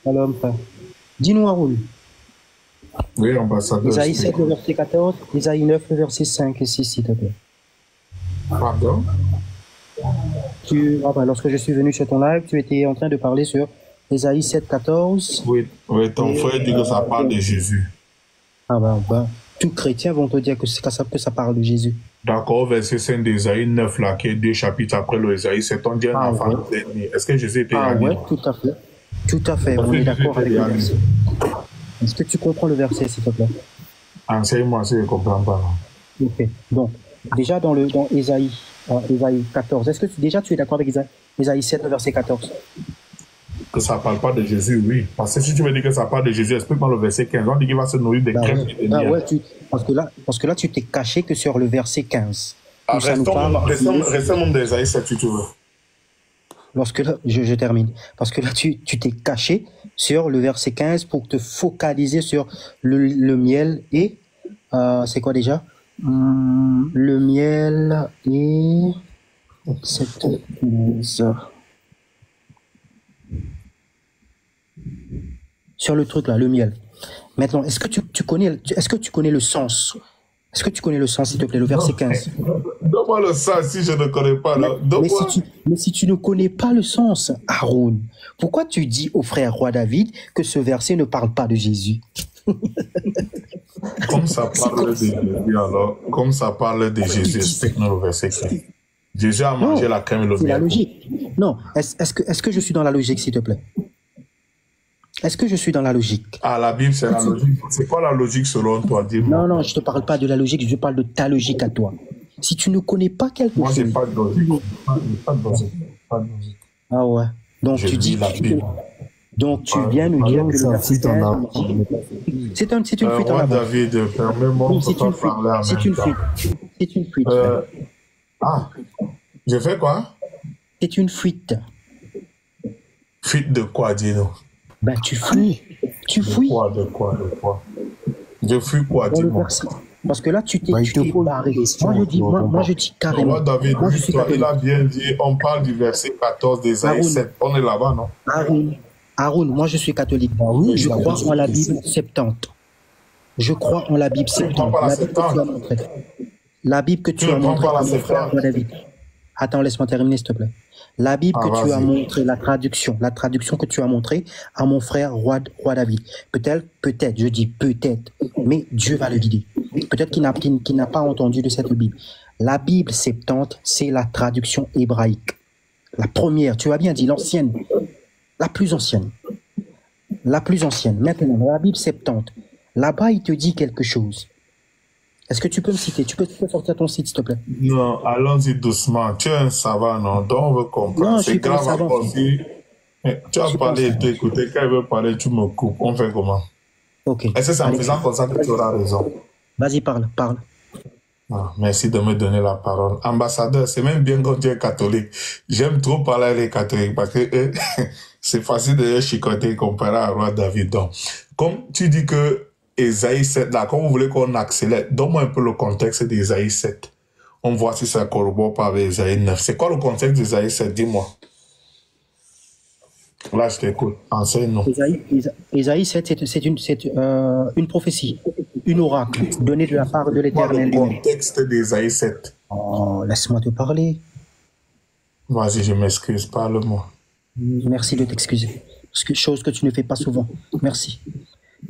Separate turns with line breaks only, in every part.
Shalom, frère. Dis-nous, Haroun.
Oui, ambassadeur.
Isaïe 7, le verset 14, Isaïe 9, le verset 5 et 6, s'il te plaît.
Pardon?
Lorsque je suis venu sur ton live, tu étais en train de parler sur Isaïe 7, 14.
Oui, ton frère dit que ça parle de Jésus.
Tous chrétiens vont te dire que ça parle de Jésus.
D'accord, verset 5 d'Isaïe 9, là, qui est 2 chapitres après le Isaïe 7, on dit un enfant dernier. Est-ce que Jésus était
oui, tout à fait. Tout à fait, on est d'accord avec le verset. Est-ce que tu comprends le verset, s'il te plaît?
Enseigne-moi si je ne comprends pas.
Ok, donc, déjà dans Isaïe 14, est-ce que tu es d'accord avec Isaïe 7, le verset 14?
Que ça ne parle pas de Jésus, oui. Parce que si tu me dis que ça parle de Jésus, explique-moi le verset 15. On dit qu'il va se nourrir des crêpes et des miel.
Parce que là, tu t'es caché que sur le verset 15.
Restons même d'Isaïe 7, si tu veux.
Je termine. Parce que là, tu t'es caché sur le verset 15 pour te focaliser sur le miel et... c'est quoi déjà? Le miel et... Sur le truc là, le miel. Maintenant, est-ce que tu connais le sens? Est-ce que tu connais le sens, s'il te plaît, le verset 15?
Donne-moi le sens si je ne connais pas.
Mais si tu ne connais pas le sens, Haroun, pourquoi tu dis au frère roi David que ce verset ne parle pas de Jésus?
Comme ça parle de Jésus, alors, comme ça parle de Jésus, explique-nous le verset 15. Jésus a mangé la crème et le miel.
C'est la logique. Non, est-ce que je suis dans la logique, s'il te plaît? Est-ce que je suis dans la logique?
La Bible, c'est la logique. C'est quoi la logique selon toi? Dis-moi.
Non, je ne te parle pas de la logique, je parle de ta logique à toi. Si tu ne connais pas quelque chose...
Moi, je n'ai pas de logique. Pas de logique.
Ah ouais. Donc,
je dis la Bible.
Donc, tu viens nous dire que le verset 15... C'est une fuite en avant.
David, permets-moi de parler en même temps.
C'est une fuite.
Je fais quoi?
C'est une fuite.
Fuite de quoi, dis-nous?
Tu fuis. Tu fuis.
De quoi? Je fuis quoi, dis-moi?
Parce que là, tu t'es barré. Moi, je dis carrément.
David, il a bien dit, on parle du verset 14 d'Isaïe 7. On est là-bas, non?
Haroun, moi, je suis catholique. Je crois en la Bible 70. Je crois en la Bible 70. La Bible que tu as montrée à mon frère David. Attends, laisse-moi terminer, s'il te plaît. La Bible que tu as montrée, la traduction que tu as montrée à mon frère roi David. Peut-être, je dis peut-être, mais Dieu va le guider. Peut-être qu'il n'a pas entendu de cette Bible. La Bible 70, c'est la traduction hébraïque. La première, tu as bien dit, l'ancienne. La plus ancienne. Maintenant, la Bible 70. Là-bas, il te dit quelque chose. Est-ce que tu peux me citer? Tu peux sortir ton site, s'il te plaît?
Non, allons-y doucement. Tu es un savant, non? Donc, on veut comprendre. C'est grave à penser. Tu as parlé et t'écouter. Quand il veut parler, tu me coupes. On fait comment?
Ok.
Est-ce que c'est en faisant comme ça que tu auras raison?
Vas-y, parle.
Merci de me donner la parole. Ambassadeur, c'est même bien quand tu es catholique. J'aime trop parler avec les catholiques parce que c'est facile de les chicoter comparé à roi David. Donc, comme tu dis que Isaïe 7, là, quand vous voulez qu'on accélère, donne-moi un peu le contexte d'Isaïe 7. On voit si ça corrobore pas avec Isaïe 9. C'est quoi le contexte d'Isaïe 7? Dis-moi. Là, je t'écoute. Enseigne-nous.
Isaïe 7, c'est une prophétie, une oracle donnée de la part de l'Éternel.
Le contexte d'Isaïe 7.
Oh, laisse-moi te parler.
Vas-y, je m'excuse. Parle-moi.
Merci de t'excuser. Chose que tu ne fais pas souvent. Merci.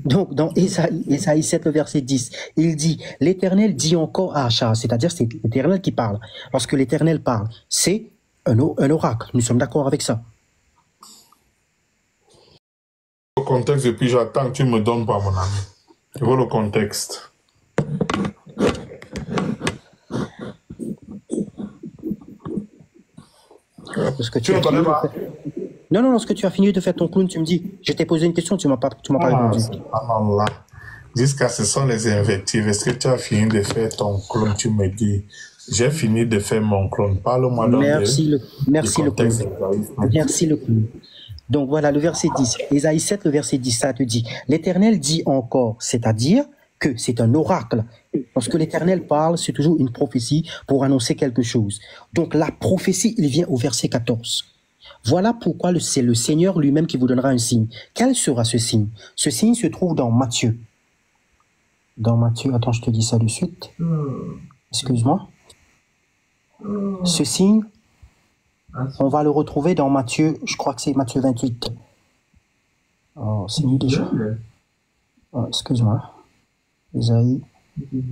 Donc, dans Isaïe 7, le verset 10, il dit, l'Éternel dit encore à Achaz, c'est-à-dire c'est l'Éternel qui parle. Lorsque l'Éternel parle, c'est un oracle. Nous sommes d'accord avec ça.
Le contexte, et puis j'attends que tu me donnes pas, mon ami. Je veux le contexte. Tu ne connais pas?
Non, lorsque tu as fini de faire ton clown, tu me dis, je t'ai posé une question, tu m'as pas répondu.
Là. Jusqu'à ce sont les invectives. Est-ce que tu as fini de faire ton clown? Tu me dis, j'ai fini de faire mon clown. Parle-moi donc. Merci
le clown. Donc voilà, le verset 10. Isaïe 7, le verset 10, ça te dit, l'Éternel dit encore, c'est-à-dire que c'est un oracle. Lorsque l'Éternel parle, c'est toujours une prophétie pour annoncer quelque chose. Donc la prophétie, il vient au verset 14. Voilà pourquoi c'est le Seigneur lui-même qui vous donnera un signe. Quel sera ce signe? Ce signe se trouve dans Matthieu. Dans Matthieu, attends, je te dis ça de suite. Excuse-moi. Ce signe, on va le retrouver dans Matthieu, je crois que c'est Matthieu 28. Oh, c'est mis déjà. Oh, excuse-moi. Isaïe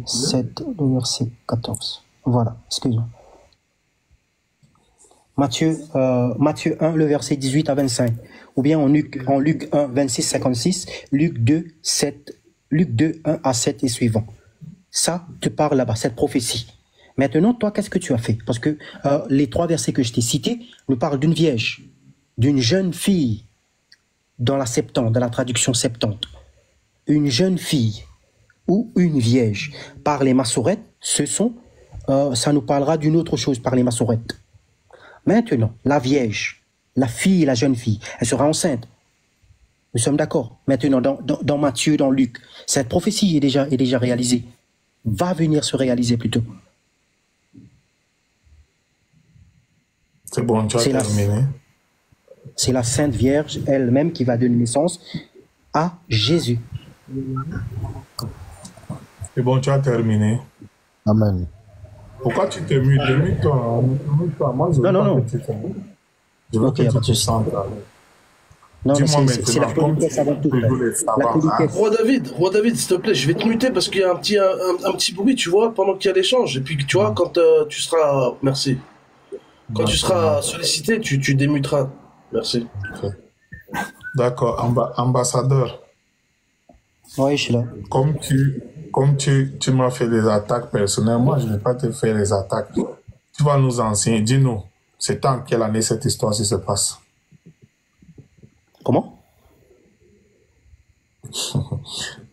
7, le verset 14. Voilà, excuse-moi. Matthieu 1, le verset 18 à 25. Ou bien en Luc 1, 26, 56, Luc 2, 1 à 7 et suivant. Ça te parle là-bas, cette prophétie. Maintenant, toi, qu'est-ce que tu as fait? Parce que les 3 versets que je t'ai cités nous parlent d'une vierge, d'une jeune fille, dans la Septante, dans la traduction Septante. Une jeune fille ou une vierge. Par les massorettes, ça nous parlera d'une autre chose par les massorettes. Maintenant, la vierge, la fille et la jeune fille, elle sera enceinte. Nous sommes d'accord. Maintenant, dans Matthieu, dans Luc, cette prophétie est déjà réalisée. Va venir se réaliser plutôt.
C'est bon, tu as terminé.
C'est la Sainte Vierge elle-même qui va donner naissance à Jésus.
C'est bon, tu as terminé.
Amen.
Pourquoi tu te mutes? Mute-toi. Moi, je veux
non.
que tu te mutes. Je veux que tu te sentes.
Non,
dis-moi
c'est la
maintenant,
politesse avant tout.
Roi David, s'il te plaît, je vais te muter parce qu'il y a un petit bruit, tu vois, pendant qu'il y a l'échange. Et puis, tu vois, quand tu seras... Merci. Quand tu seras sollicité, tu démuteras. Merci.
D'accord. Ambassadeur.
Oui, je suis là.
Comme tu m'as fait des attaques personnelles, moi, je ne vais pas te faire les attaques. Tu vas nous enseigner. Dis-nous, c'est en quelle année cette histoire-ci se passe?
Comment?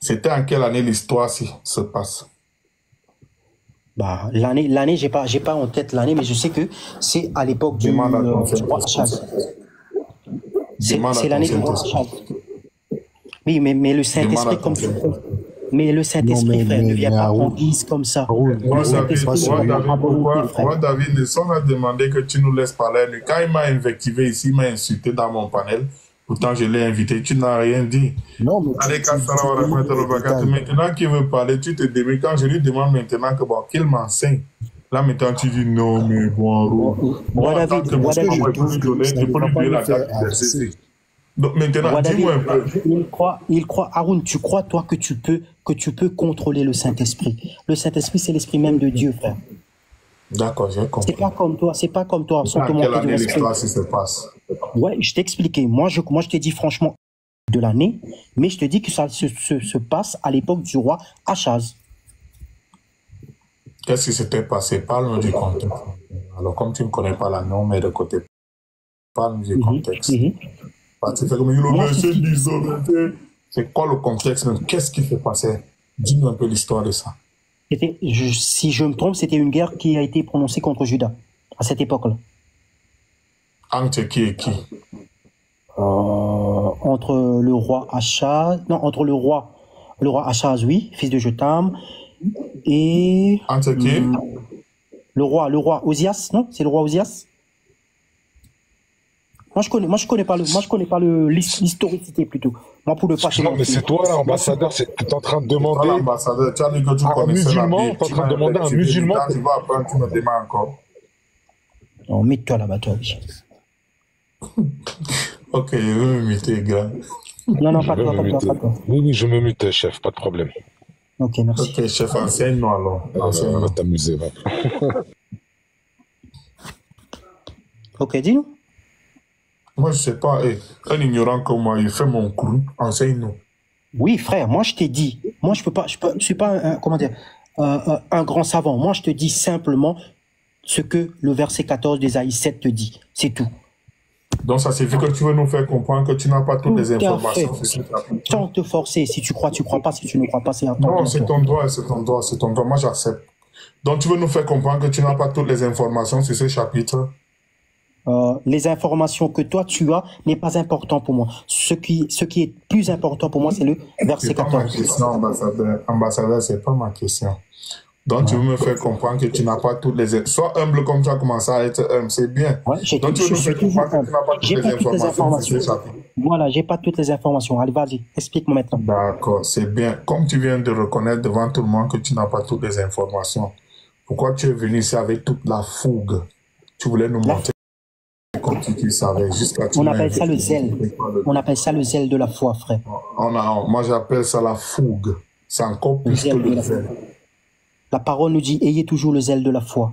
C'était en quelle année l'histoire-ci se passe?
Bah, l'année, j'ai pas en tête l'année, mais je sais que c'est à l'époque du roi Achaz. C'est l'année du roi Achaz. Oui, mais le Saint-Esprit, comme tu dis. Mais le Saint-Esprit, frère, ne vient pas en guise comme ça.
Moi, David, Nelson a demandé que tu nous laisses parler. Mais quand il m'a invectivé ici, il m'a insulté dans mon panel. Pourtant, je l'ai invité. Tu n'as rien dit.
Non, mais
maintenant qu'il veut parler, tu te démets. Quand je lui demande maintenant que bon, qu'il m'enseigne. Là, maintenant, tu dis non, mais bon, moi, en tant que Muslim, je peux lui donner la date du verset. Donc maintenant, dis-moi un peu.
Il croit, Haroun, tu crois, toi, que tu peux contrôler le Saint-Esprit. Le Saint-Esprit, c'est l'esprit même de Dieu, frère.
D'accord, j'ai compris.
C'est pas comme toi.
Sans te montrer du respect. L'histoire se passe.
Ouais, je t'ai expliqué. Moi, je t'ai dit franchement de l'année, mais je te dis que ça se passe à l'époque du roi Achaz.
Qu'est-ce qui s'était passé? Parle-nous du contexte. Alors, comme tu ne connais pas la norme, mais de côté, parle-nous du contexte. Parce que c'est quoi le contexte? Qu'est-ce qui s'est passé? Dis-nous un peu l'histoire de ça.
Si je me trompe, c'était une guerre qui a été prononcée contre Juda à cette époque-là.
Entre qui et qui?
Entre le roi Achaz, non, entre le roi Achaz, oui, fils de Jotham, et
entre qui?
Le roi Ozias, non? C'est le roi Ozias? Moi je connais pas l'historicité plutôt. Moi pour le pas.
Non mais c'est toi l'ambassadeur, tu es en train de demander
à un
musulman, tu es en train de demander à un musulman.
Tu vas apprendre, tu me demandes encore.
Non, mets-toi là-bas, toi.
Ok, je vais me muter, gars.
Non, pas toi.
Oui, je me mute, chef, pas de problème.
Ok, merci.
Ok, chef, enseigne-nous alors.
On va t'amuser, va.
Ok, dis-nous.
Moi, je sais pas, un ignorant comme moi, il fait mon crew, enseigne-nous.
Oui, frère, moi je t'ai dit, moi je suis pas un grand savant. Moi je te dis simplement ce que le verset 14 d'Ésaïe 7 te dit. C'est tout.
Donc ça signifie que tu veux nous faire comprendre que tu n'as pas toutes les informations.
Sans te forcer, si tu crois pas, si tu ne crois pas, c'est un temps.
Non, c'est ton droit. Moi j'accepte. Donc tu veux nous faire comprendre que tu n'as pas toutes les informations sur ce chapitre?
Les informations que toi tu as n'est pas important pour moi. Ce qui est plus important pour moi, c'est le verset 14.
C'est pas ma question, ambassadeur, c'est pas ma question. Donc, tu veux me faire comprendre que tu n'as pas toutes les... Sois humble comme tu as commencé à être humble, c'est bien.
Ouais,
Donc, tu veux me faire comprendre que tu n'as pas toutes les informations sur ce chapitre.
Voilà, j'ai pas toutes les informations. Allez, vas-y, explique-moi maintenant.
D'accord, c'est bien. Comme tu viens de reconnaître devant tout le monde que tu n'as pas toutes les informations, pourquoi tu es venu ici avec toute la fougue? Tu voulais nous montrer comme tu savais.
On appelle ça le zèle. On appelle ça le zèle de la foi, frère.
Moi, j'appelle ça la fougue. C'est encore plus que le zèle.
La parole nous dit, ayez toujours le zèle de la foi.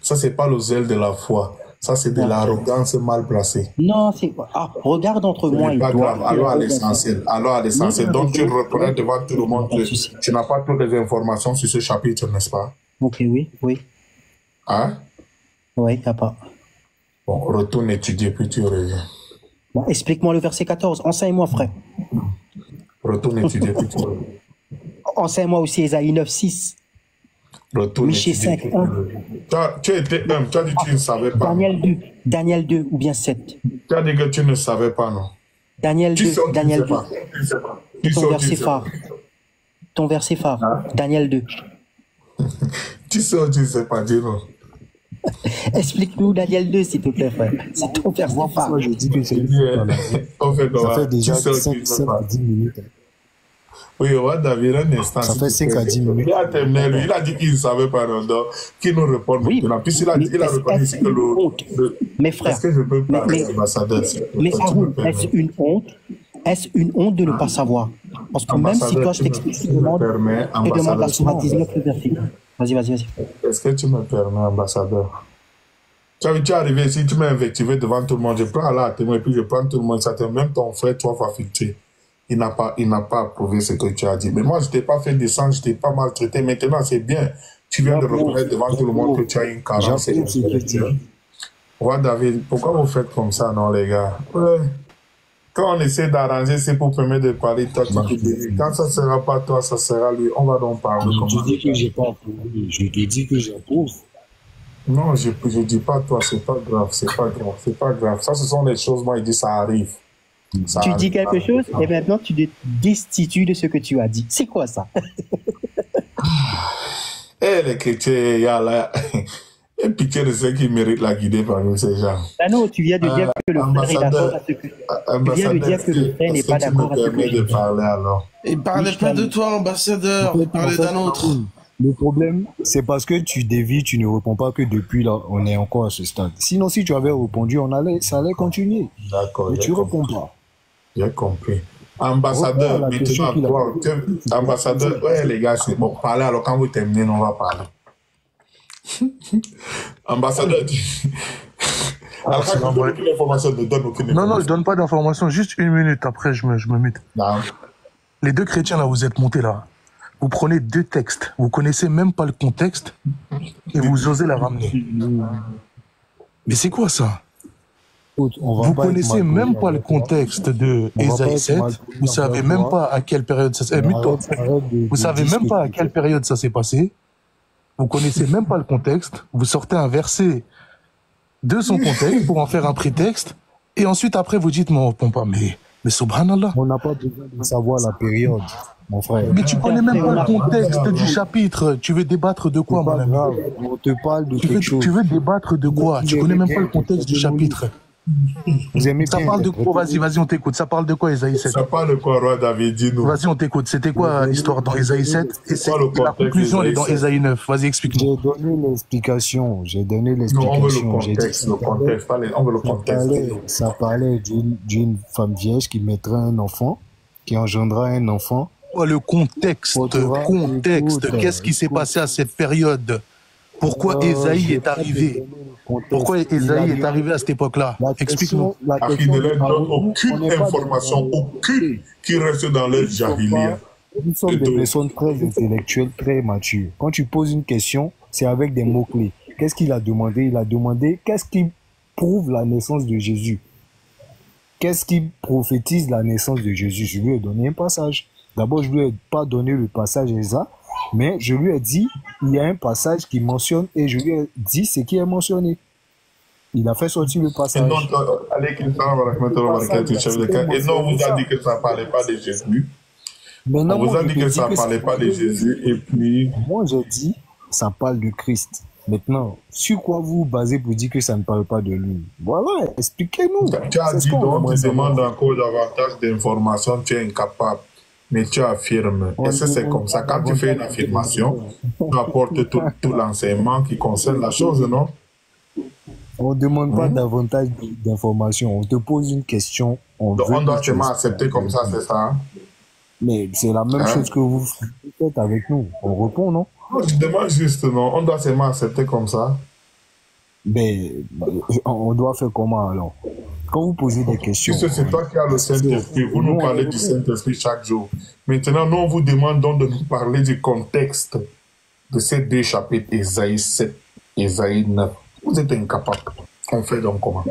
Ça, c'est pas le zèle de la foi. Ça, c'est de l'arrogance mal placée.
Non, c'est... Ah, regarde entre moi et toi.
Alors à l'essentiel. Donc, tu reconnais devant tout le monde que tu n'as pas toutes les informations sur ce chapitre, n'est-ce pas?
Ok, oui.
Hein?
Oui, t'as pas.
Bon, retourne étudier, puis tu reviens.
Bon, explique-moi le verset 14. Enseigne-moi, frère.
Retourne étudier, puis tu reviens.
Enseigne-moi aussi Ésaïe 9, 6.
Retourne
Michée
étudier.
5, 1.
Tu étais homme, tu as dit que tu ne savais pas.
Daniel 2 ou bien 7.
Tu as dit que tu ne savais pas, non?
Daniel 2, Daniel 2. Ton verset phare. Daniel 2.
Tu sais ou tu ne sais pas, dis-nous.
Explique-nous Daniel 2, s'il te plaît, frère. C'est ton verset phare.
Moi, je dis que c'est ça fait déjà 5 à 10 minutes.
Oui, on va David un instant.
Ça fait 5 à 10 minutes.
Il a terminé, lui. Il a dit qu'il ne savait pas, donc qu'il nous répond maintenant. Puis il a reconnu ici que le...
Mais frère...
Est-ce que je peux parler, ambassadeur?
Mais Haroun, est-ce une honte de ne pas savoir? Parce que même si toi, je t'explique, je te demande la sourate 19, le verset. Vas-y.
Est-ce que tu me permets, ambassadeur? Tu es arrivé ici, tu m'as invectivé devant tout le monde. Je prends Allah à témoin et puis je prends tout le monde. Ça te même ton frère, toi, va filtrer. Il n'a pas approuvé ce que tu as dit. Mais moi, je ne t'ai pas fait descendre, je ne t'ai pas maltraité. Maintenant, c'est bien. Tu viens de reconnaître devant tout le monde que tu as une carence. Ouais, David, pourquoi vous faites comme ça, non, les gars? Ouais. Quand on essaie d'arranger, c'est pour permettre de parler, toi, tu te dis. Quand ça ne sera pas toi, ça sera lui. On va donc parler.
Je te dis que je n'ai pas approuvé. Je te dis que j'approuve.
Non, je ne dis pas toi, c'est pas grave. Ça, ce sont des choses, moi, il dit, ça arrive.
Tu dis quelque chose et maintenant tu te destitues de ce que tu as dit. C'est quoi ça?
Les chrétiens, il y a là. Et pitié de ceux qui méritent la guider parmi ces gens.
Ah non, tu viens de dire que le frère est d'accord à ce que... Tu viens de dire que le frère n'est pas d'accord à ce que...
de parler alors?
Il parlait pas de toi, ambassadeur. Il parlait d'un autre.
Le problème, c'est parce que tu dévis, tu ne réponds pas que depuis là, on est encore à ce stade. Sinon, si tu avais répondu, ça allait continuer.
D'accord.
Mais tu ne réponds pas.
J'ai compris. Ambassadeur, maintenant, toi, ambassadeur, ouais, les gars, c'est bon, parlez alors, quand vous terminez, on va parler. Ambassadeur,
non, je donne pas d'informations, juste une minute, après je me mute. Les deux chrétiens là, vous êtes montés là. Vous prenez deux textes, vous connaissez même pas le contexte et vous osez la ramener. Mais c'est quoi ça? Vous connaissez même pas le contexte de Ésaïe 7, vous savez même pas à quelle période ça s'est passé. Vous savez même pas à quelle période ça s'est passé. Vous connaissez même pas le contexte. Vous sortez un verset de son contexte pour en faire un prétexte. Et ensuite, après, vous dites, mais on répond pas. Mais subhanallah.
On n'a pas besoin de savoir la période, mon frère.
Mais tu connais même pas le contexte du chapitre. Tu veux débattre de quoi, mon ami?
On te parle de quelque chose.
Tu veux débattre de quoi? Tu connais même pas le contexte du chapitre. Ça parle de quoi? Vas-y, on t'écoute. Ça parle de quoi, Ésaïe 7?
Ça parle de quoi, Roi David? Dis-nous.
Vas-y, on t'écoute. C'était quoi l'histoire dans Ésaïe 7? Et la conclusion, elle est dans Ésaïe 9. Vas-y, explique-moi.
J'ai donné l'explication.
Non, on veut le contexte.
Ça parlait d'une femme vierge qui mettrait un enfant, qui engendra un enfant.
Le contexte. Qu'est-ce qui s'est passé à cette période? Pourquoi Ésaïe est arrivé? Pourquoi Ésaïe est arrivé à cette époque-là? Explique-nous.
Il ne leur donne aucune information, aucune qui reste dans leur jahiliya.
Nous sommes des personnes très intellectuelles, très matures. Quand tu poses une question, c'est avec des mots-clés. Qu'est-ce qu'il a demandé? Il a demandé qu'est-ce qui prouve la naissance de Jésus? Qu'est-ce qui prophétise la naissance de Jésus? Je lui ai donné un passage. D'abord, je ne lui ai pas donné le passage exact, mais je lui ai dit, il y a un passage qui mentionne, et je lui ai dit ce qui est mentionné. Il a fait sortir le passage. Et non,
on vous a dit que ça ne parlait pas de Jésus.
Maintenant,
On vous
moi,
a
je
dit
te
que
dis
ça
que
parlait pas de Jésus et puis...
moi, j'ai dit, ça parle de Christ. Maintenant, sur quoi vous vous basez pour dire que ça ne parle pas de lui? Voilà, expliquez-nous.
Tu as
C'est ce
dit
qu'on
donc,
aimerait
tu
savoir.
demandes encore davantage d'informations, tu es incapable. Mais tu affirmes.
On
Est-ce que c'est
demande
comme ça?
pas
Quand tu fais une
davantage
affirmation,
d'informations.
tu apportes tout l'enseignement qui concerne la chose, non?
On ne demande pas davantage d'informations. On te pose une question.
Donc
Veut
on doit
que tu
seulement
expliques.
accepter comme ça, c'est ça? Hein?
Mais c'est la même
Hein?
chose que vous faites avec nous. On répond, non?
Non, je demande juste, non? On doit seulement accepter comme ça.
Mais on doit faire comment alors? Quand vous posez des questions.
Puisque c'est toi qui as le Saint-Esprit, vous nous parlez du Saint-Esprit chaque jour. Maintenant, nous, on vous demande donc de nous parler du contexte de ces deux chapitres, Ésaïe 7, Ésaïe 9. Vous êtes incapable. On fait donc comment?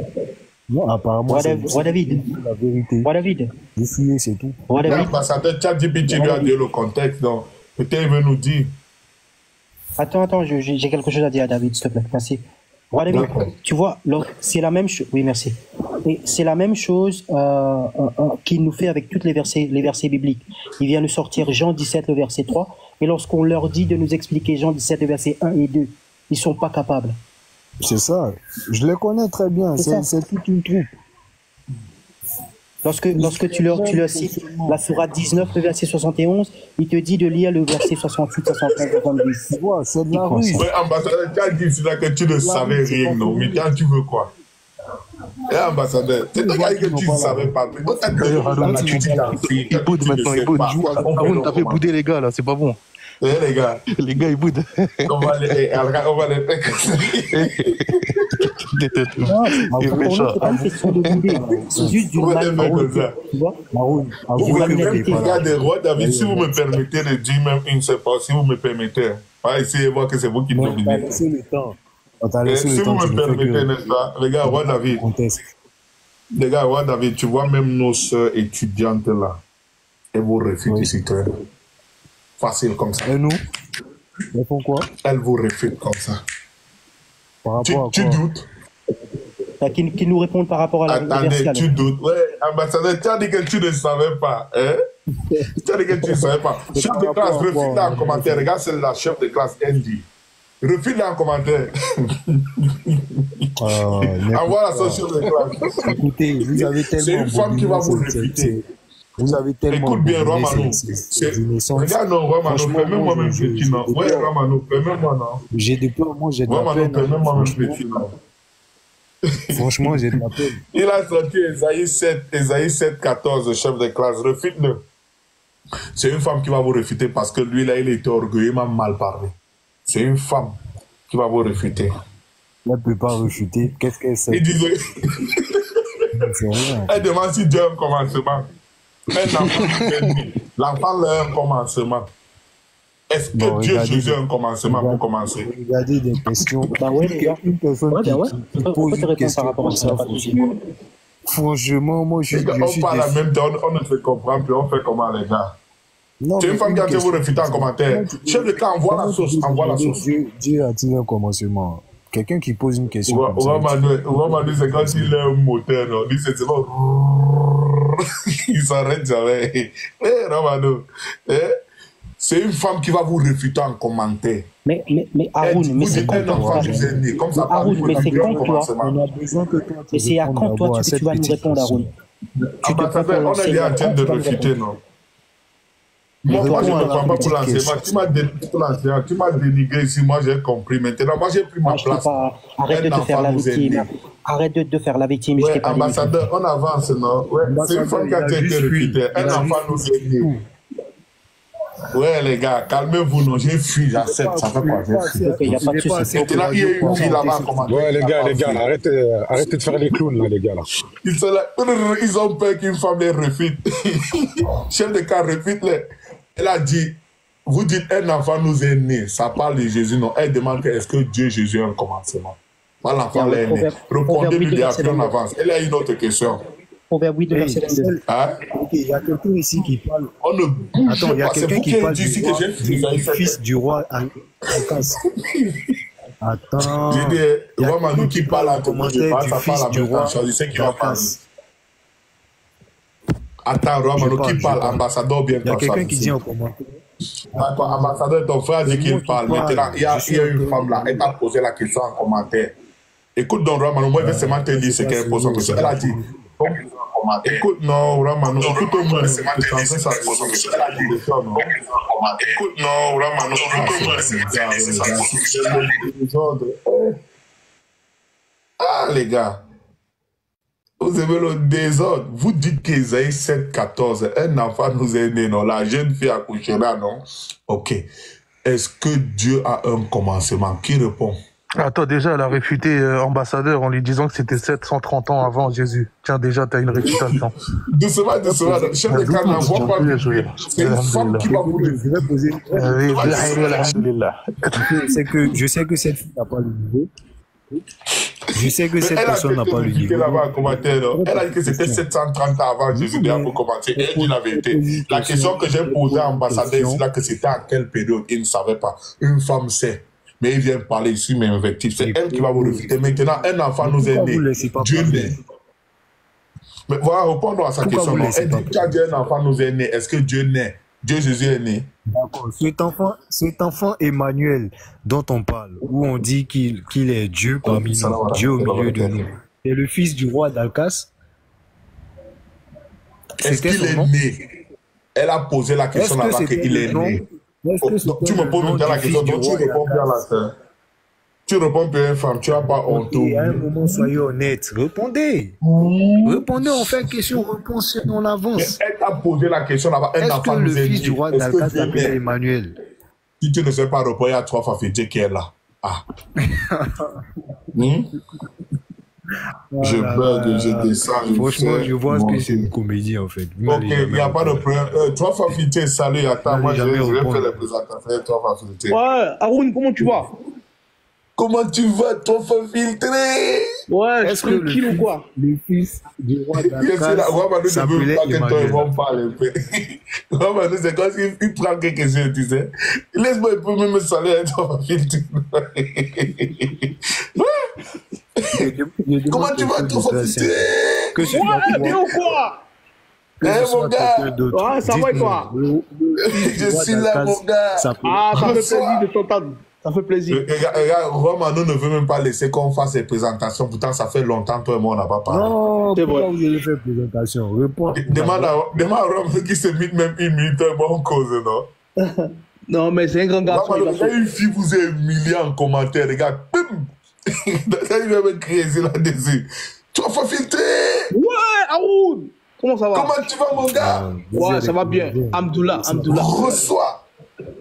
Non, apparemment, c'est
Roi David.
la vérité.
Roi David.
Vous fuyez, c'est tout.
Roi David.
L'ambassadeur ChatGPT lui a dit le contexte, donc peut-être il veut nous dire.
Attends, j'ai quelque chose à dire à David, s'il te plaît. Merci. Roi David, tu vois, c'est la même chose. Oui, merci. Et c'est la même chose qu'il nous fait avec tous les versets bibliques. Il vient nous sortir Jean 17, le verset 3. Et lorsqu'on leur dit de nous expliquer Jean 17, le verset 1 et 2, ils sont pas capables.
C'est ça. Je les connais très bien. C'est toute une troupe.
Lorsque tu leur cites la sourate 19, le verset 71, il te dit de lire le verset 68, 71, 72.
Tu vois, c'est de la ruse.
Oui, ambassadeur, tu as dit cela que tu ne savais rien, non? Mais quand tu veux quoi? Eh, ambassadeur, c'est toi qui as dit que tu ne savais pas. Mais toi, tu dis la fille.
Il boude maintenant, il boude. Haroun, t'as fait bouder les gars là, c'est pas bon.
Eh, les gars.
Les gars, ils boudent.
On va les.
Non, pour nous, c'est pas une question de bouder. C'est juste d'une malhonnêteté. Tu vois?
Regardez, Roi David, si vous me permettez de dire même une seule fois, si vous me permettez, essayez de voir que c'est vous qui dominez.
Laissez le temps.
Si vous me permettez, n'est-ce pas? Regarde, Roi David. Les gars, Roi David, tu vois même nos sœurs étudiantes là, elles vous réfutent ici, très facile comme ça.
Et nous? Mais pourquoi?
Elles vous réfutent comme ça.
Par rapport à
Tu
quoi?
doutes?
Qui nous répondent par rapport à la
Attendez, tu doutes? Ouais, ambassadeur, tu as dit que tu ne savais pas. Hein? Tu as dit que tu ne savais pas. Chef de classe, refile-la en commentaire. Regarde celle-là, chef de classe Andy. Refile-la en commentaire. Envoie la son chef de classe.
Écoutez, vous avez tellement.
C'est une femme qui va vous réfuter.
Vous avez tellement.
Écoute bien, Romano. Regarde, non, Romano, permets-moi même petit, non. Ouais, Romano, permets-moi, non.
J'ai des peurs, moi, j'ai de la
Romano,
peine.
permets-moi même petit, non.
Franchement, j'ai de la peine.
Il a sorti Ésaïe 7, 14, chef de classe. Refute-le. C'est une femme qui va vous refuter parce que lui, là, il était orgueilleux, il m'a mal parlé. C'est une femme qui va vous refuter.
Elle ne peut pas refuter. Qu'est-ce qu'elle sait?
Il disait.
C'est rien.
Elle demande si Dieu a un commencement. Un enfant, l'enfant a un commencement. Est-ce que Dieu Jésus a un commencement pour commencer?
Regardez des questions.
Bah ouais, les gars.
Une personne qui pose une question
par rapport à ça.
Franchement, moi, je suis
On parle en même temps, on ne se comprend plus, on fait comment, les gars? C'est une femme qui a été vous refuter en commentaire. Chef de cas, envoie la sauce, envoie la sauce.
Dieu a-t-il un commencement? Quelqu'un qui pose une question.
Romano, c'est quand il a un moteur, non? Lui, c'est bon. Il s'arrête jamais. Romano, c'est une femme qui va vous refuter en commentaire.
Mais Haroun, mais c'est quand toi? Haroun, mais c'est quand toi?
On a besoin que toi.
Et c'est à quand toi que tu vas nous répondre, Haroun?
Ambassadeur, on est bien en train de refuter, non? Moi, je ne me prends pas pour l'enseignement. Tu m'as dénigré ici, moi j'ai compris. Maintenant, moi j'ai pris ma place.
Arrête de te faire la victime. Arrête de te faire la victime.
Ouais, ambassadeur, on avance, non? Ouais, c'est une femme qui a été refutée. Un enfant nous est né. Ouais, les gars, calmez-vous, non, j'ai fui, j'accepte, ça fait quoi, j'ai fui.
Il n'y a pas de souci.
Et là, il y a une fille là-bas, comment?
Ouais, les gars, arrêtez de faire les clowns, là, les gars, là.
Ils ont peur qu'une femme les refute. Chef de cas refute, elle a dit, vous dites un enfant nous est né, ça parle de Jésus, non? Elle demande est-ce que Dieu Jésus a un commencement? Voilà, l'enfant est né. Répondez-lui après on avance. Elle a une autre question.
Proverbe 8 de verset 22.
Hein?
Ok, il y a quelqu'un ici qui parle.
On ne bouge
Attends, il y a
pas. C'est
quelqu'un
vous
qui
qui
parle
dit ici que j'ai
du fils du roi Akas. Attends.
J'ai dit, roi Manu qui parle en commentaire,
du
ça parle
fils
en
du
même temps.
roi
Choisissez qui va parler. Attends, Romano, qui parle? Ambassadeur bien.
Il y a quelqu'un qui dit en commentaire.
D'accord, ambassadeur, ton frère dit qu'il parle. Maintenant, il y a une femme là, elle t'a posé la question en commentaire. Écoute donc, Romano, moi, je vais seulement te dire ce qu'elle pose en question. Elle a dit, écoute, non, Romano, écoute-moi, c'est ma question, ça pose en question. Elle a dit, écoute, non, Romano, écoute-moi, c'est ma question, ça pose en question. Ah, les gars, vous avez le désordre. Vous dites qu'Ésaïe 7, 14, un enfant nous est né, non? La jeune fille accouchera, non? Ok. Est-ce que Dieu a un commencement? Qui répond?
Attends, déjà, elle a réfuté ambassadeur en lui disant que c'était 730 ans avant Jésus. Tiens, déjà, tu as une réfutation.
Doucement. Chef de camp n'envoie pas le Dieu. C'est une femme qui va vous le dire.
Je vais poser je sais que cette fille n'a pas le niveau. Je sais que cette personne n'a pas le niveau.
Elle a dit que c'était 730 ans avant Jésus pour commencer. Elle dit la vérité. La question que j'ai posée à l'ambassadeur, c'est là que c'était à quelle période. Il ne savait pas. Une femme sait. Mais il vient parler ici, mais invectif. C'est elle qui va vous réfuter. Maintenant, un enfant nous est né. Dieu naît. Mais voilà, répondre à sa question. Elle dit quand un enfant nous est né, est-ce que Dieu naît? Dieu Jésus est né.
D'accord. Cet enfant Emmanuel dont on parle, où on dit qu'il est Dieu parmi nous, Dieu au milieu de nous, c'est le fils du roi d'Alcas.
Est-ce qu'il est né? Elle a posé la question là-bas qu'il est né. Tu me poses maintenant la question, donc tu réponds bien à la fin. Tu réponds bien, femme, tu n'as pas honte.
À un moment, soyez honnête. Répondez. Répondez, on fait question-réponse, on avance.
Elle t'a posé la question là-bas.
Est-ce que le fils du roi d'Alcas s'appelle Emmanuel?
Si tu ne sais pas répondre, il y a 3 Fafiti qui est là. Ah. Je bug, je descends.
Franchement, je vois que c'est une comédie en fait.
Ok, il n'y a pas de problème. 3 Fafiti, salut, attends, moi je vais faire les présentations. 3 Fafiti.
Ouais, Haroun, comment tu vas?
Comment tu vas, ton feu filtré?
Ouais, est-ce que tranquille ou quoi?
Le fils du roi d'Alcas
s'appelait Emmanuel. Romanou, c'est comme s'il prend quelque chose, tu sais. Laisse-moi un peu même me saluer, ton feu filtré. Comment tu vas, ton feu filtré?
Ouais, bien ou quoi?
Eh, mon gars!
Ouais, ça va et toi?
Je suis là, mon gars!
Ah, ça fait plaisir de t'entendre. Ça fait plaisir.
Regarde, Romano ne veut même pas laisser qu'on fasse ses présentations. Pourtant, ça fait longtemps, toi et moi, on n'a pas parlé.
Non, pourquoi vous allez faire présentation? Réponds.
Demande à Romano qui se mit même une minute, bon cause, non?
Non, mais c'est un grand garçon.
Romano, une fille vous a humilié en commentaire, regarde, bim! Il va me crier là-dessus. Tu vas faire filtrer!
Ouais, Aoud! Comment ça va?
Comment tu vas, mon gars?
Ouais, ça va bien. Amdoula.
Reçois!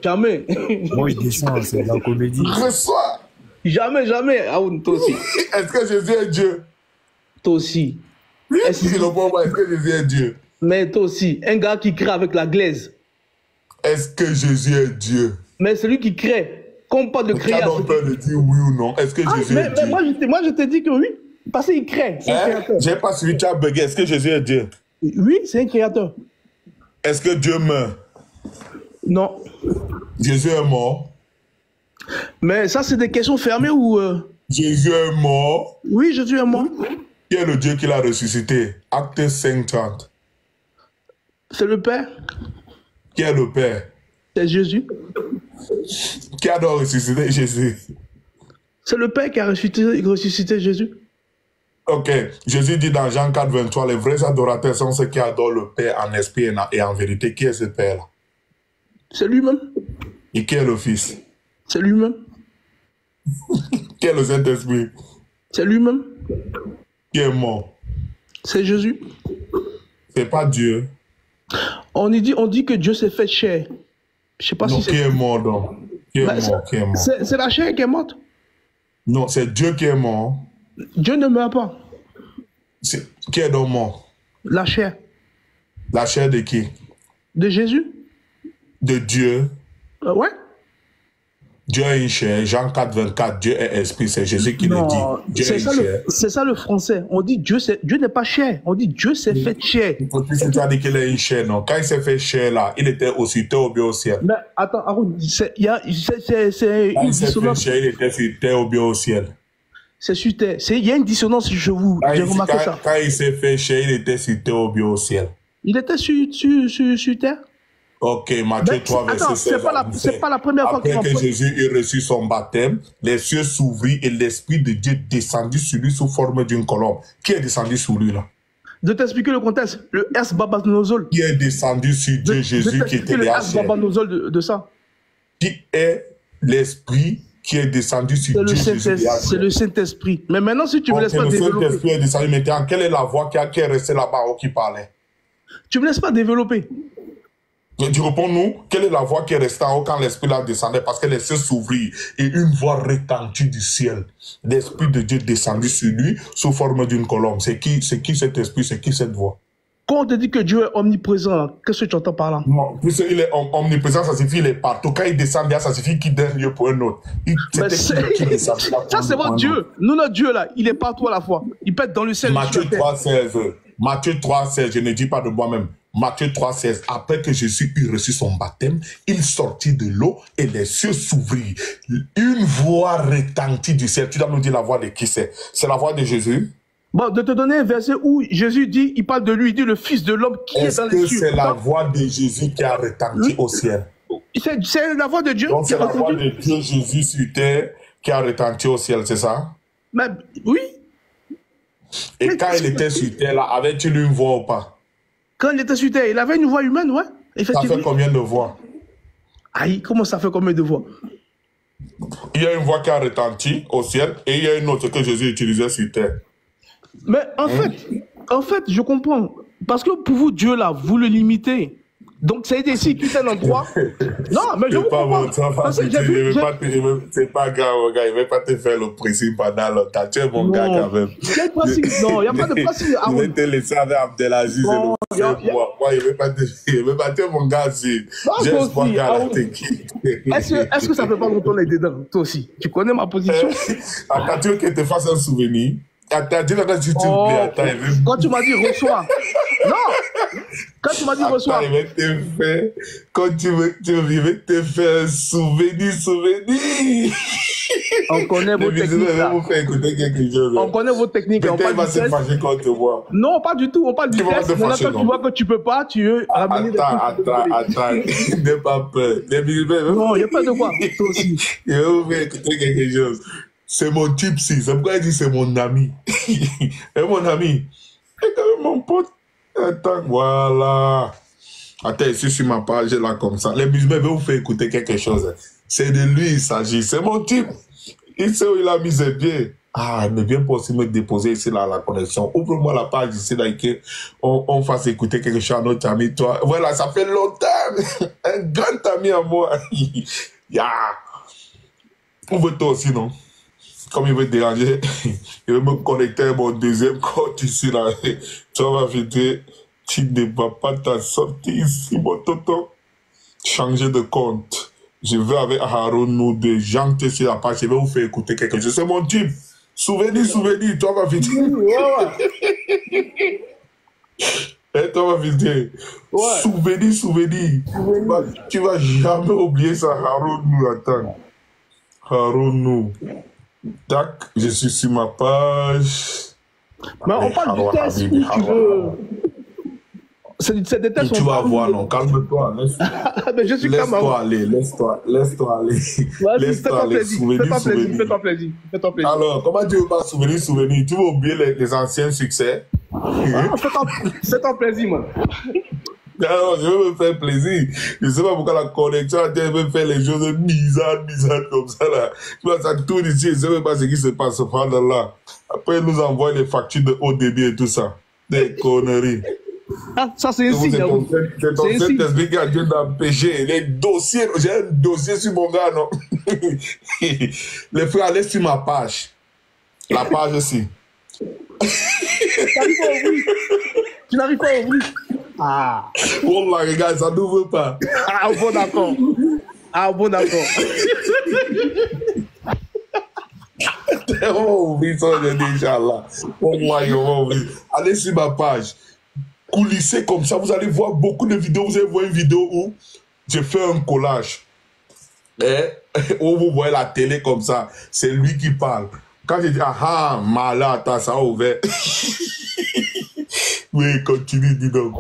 Jamais.
Moi, je descends, c'est la comédie.
Reçois!
Jamais, Aoud, toi aussi.
Est-ce que Jésus est Dieu?
Toi aussi.
Est-ce que Jésus est Dieu?
Mais toi aussi, un gars qui crée avec la glaise.
Est-ce que Jésus est Dieu?
Mais celui qui crée, comme pas de créer.
Tu as peur de dire oui ou non. Est-ce que Jésus est Dieu?
Moi, je te dis que oui. Parce qu'il crée.
J'ai pas suivi, tu as bugué. Est-ce que Jésus est Dieu?
Oui, c'est un créateur.
Est-ce que Dieu meurt?
Non.
Jésus est mort?
Mais ça, c'est des questions fermées ou...
Jésus est mort?
Oui, Jésus est mort.
Qui est le Dieu qui l'a ressuscité? Acte 5:30.
C'est le Père.
Qui est le Père?
C'est Jésus.
Qui a donc ressuscité Jésus? C'est
le Père qui a ressuscité Jésus.
Ok. Jésus dit dans Jean 4:23, les vrais adorateurs sont ceux qui adorent le Père en esprit et en vérité. Qui est ce Père-là?
C'est lui-même.
Et qui est le Fils?
C'est lui-même.
Qui est le Saint-Esprit?
C'est lui-même.
Qui est mort?
C'est Jésus.
C'est pas Dieu.
On dit que Dieu s'est fait chair. Je sais pas si c'est...
Qui est mort donc? Qui est mort? Qui est mort?
C'est la chair qui est morte.
Non, c'est Dieu qui est mort.
Dieu ne meurt pas.
Qui est donc mort?
La chair.
La chair de qui?
De Jésus.
De Dieu.
Ouais.
Dieu est une chair. Jean 4:24, Dieu est esprit. C'est Jésus qui le dit. Dieu est une chair.
C'est ça le français. On dit Dieu n'est pas chair. On dit Dieu s'est fait chair.
Si tu as dit qu'il est une chair, non. Quand il s'est fait chair là, il était aussi terre ou bien au ciel.
Mais attends, Aaron, c'est une dissonance.
Il était sur terre ou bien au ciel.
C'est sur terre. Il y a une dissonance, je vous. J'ai remarqué ça.
Quand il s'est fait chair, il était sur terre ou bien au ciel.
Il était sur terre.
Ok, Matthieu 3, verset 16.
C'est pas la première fois
Après que Jésus ait reçu son baptême, les cieux s'ouvrirent et l'Esprit de Dieu descendit sur lui sous forme d'une colombe. Qui est descendu sur lui là?
De t'expliquer le contexte, le S Babanozol.
Qui est descendu sur Dieu, Jésus qui était
le S Babanozol de ça.
Qui est l'Esprit qui est descendu sur Dieu, Jésus?
C'est le Saint-Esprit. Mais maintenant, si tu me laisses pas développer.
Le Saint-Esprit est descendu maintenant. Quelle est la voix qui est restée là-bas qui parlait?
Tu me laisses pas développer.
Tu réponds-nous, quelle est la voix qui est restée en haut quand l'Esprit là descendait? Parce que les cieux s'ouvrirent et une voix retentit du ciel. L'Esprit de Dieu descendit sur lui sous forme d'une colombe. C'est qui cet Esprit? C'est qui cette voix?
Quand on te dit que Dieu est omniprésent, qu'est-ce que tu entends par là?
Non, puisqu'il est omniprésent, ça signifie qu'il est partout. Quand il descend, ça signifie qu'il d'un lieu pour un autre.
Ça, c'est votre Dieu. Nous, notre Dieu, là, il est partout à la fois. Il peut être dans le ciel.
Matthieu 3,16. Matthieu 3,16, je ne dis pas de moi-même. Matthieu 3,16. Après que Jésus eut reçu son baptême, il sortit de l'eau et les cieux s'ouvrirent. Une voix retentit du ciel. Tu dois nous dire la voix de qui c'est? C'est la voix de Jésus?
Bon, de te donner un verset où Jésus dit, il parle de lui, il dit le Fils de l'homme qui est dans les cieux.
Est-ce que c'est la voix de Jésus qui a retenti au ciel?
C'est la voix de Dieu.
Donc c'est la voix de Dieu, Jésus sur terre, qui a retenti au ciel, c'est ça?
Mais, oui.
Et quand il était sur terre, là, avait-il une voix ou pas?
Quand il était sur terre, il avait une voix humaine, ouais.
Effectivement. Ça fait combien de voix?
Aïe, comment ça fait combien de voix?
Il y a une voix qui a retenti au ciel et il y a une autre que Jésus utilisait sur terre.
Mais en fait, je comprends. Parce que pour vous, Dieu, là, vous le limitez. Donc, ça a été ici, quitte un endroit. Non, mais je comprends.
C'est pas grave, mon gars. Il ne va pas te faire le principe pendant longtemps. Tu es mon gars, quand même.
Quel principe? Non, il n'y a pas de principe.
Il va te laisser avec Abdelaziz. Moi, il ne veut pas te mon gars. J'ai espoir qu'à la technique.
Est-ce que ça ne fait pas longtemps les dedans, toi aussi? Tu connais ma position?
Attends, tu veux que je te fasse un souvenir? Attends, dis-moi quand tu oublies. Attends,
quand tu m'as dit reçois. Non! Quand tu m'as dit reçois.
Il va te faire. Quand tu veux te faire un souvenir.
On connaît vos techniques.
Vous faire écouter quelque chose.
On connaît vos techniques.
Peut-être il va se fâcher quand te voit.
Non, pas du tout. On parle du test. Maintenant, quand tu vois que tu peux pas, tu veux ramener des trucs.
Attends. N'aie pas peur.
Non, il n'y a pas de quoi. Toi aussi.
Je vais vous faire écouter quelque chose. C'est mon type, si. C'est pourquoi il dit c'est mon ami. Et mon ami. Et quand même mon pote. Attends, voilà. Attends, ici sur ma page, là, comme ça. Les musulmans veulent vous faire écouter quelque chose. C'est de lui, il s'agit. C'est mon type. Il sait où il a mis ses pieds. Ah, ne viens pas aussi me déposer ici, là, la connexion. Ouvre-moi la page ici, là, et qu'on fasse écouter quelque chose à notre ami, toi. Voilà, ça fait longtemps. Un grand ami à moi. Yeah. Ouvre-toi aussi, non? Comme il veut te déranger, il veut me connecter à mon deuxième compte ici, là. Tu vas m'inviter. Tu ne vas pas t'en sortir ici, mon tonton. Changer de compte. Je vais avec Haroun, nous deux, j'entre sur la page, je vais vous faire écouter quelque chose. C'est mon type. Souvenir, toi va vite. Et toi va vite. Souvenir. Tu vas jamais oublier ça, Haroun, nous attend. Haroun, nous. Tac, je suis sur ma page.
Mais on parle du test où tu veux. C'est des tests.
Tu vas voir, non, calme-toi.
Mais je suis calme.
Laisse-toi aller. Laisse-toi aller.
Fais-toi plaisir.
Alors, comment tu veux pas souvenir? Tu veux oublier les anciens succès?
Fais-toi plaisir, moi.
Non, je veux me faire plaisir. Je ne sais pas pourquoi la connexion a me faire les choses bizarres comme ça, là. Tu vois, ça tourne ici, je ne sais même pas ce qui se passe, là. Après, ils nous envoient les factures de haut débit et tout ça. Des conneries.
Ah, ça, c'est un signe.
C'est ton Saint-Esprit qui a Dieu d'empêcher. Les dossiers, j'ai un dossier sur mon gars, non? Les frères, allez sur ma page. La page aussi.
Tu n'arrives pas à ouvrir.
Ah. Oh là, regarde, ça n'ouvre pas.
Ah, bon, d'accord.
On va ouvrir ça déjà là. Oh là, on va ouvrir. Allez sur ma page. Coulissez comme ça, vous allez voir beaucoup de vidéos. Vous allez voir une vidéo où j'ai fait un collage. Où vous voyez la télé comme ça. C'est lui qui parle. Quand j'ai dit, ah, malade, ça a ouvert. Oui, continue, dis donc.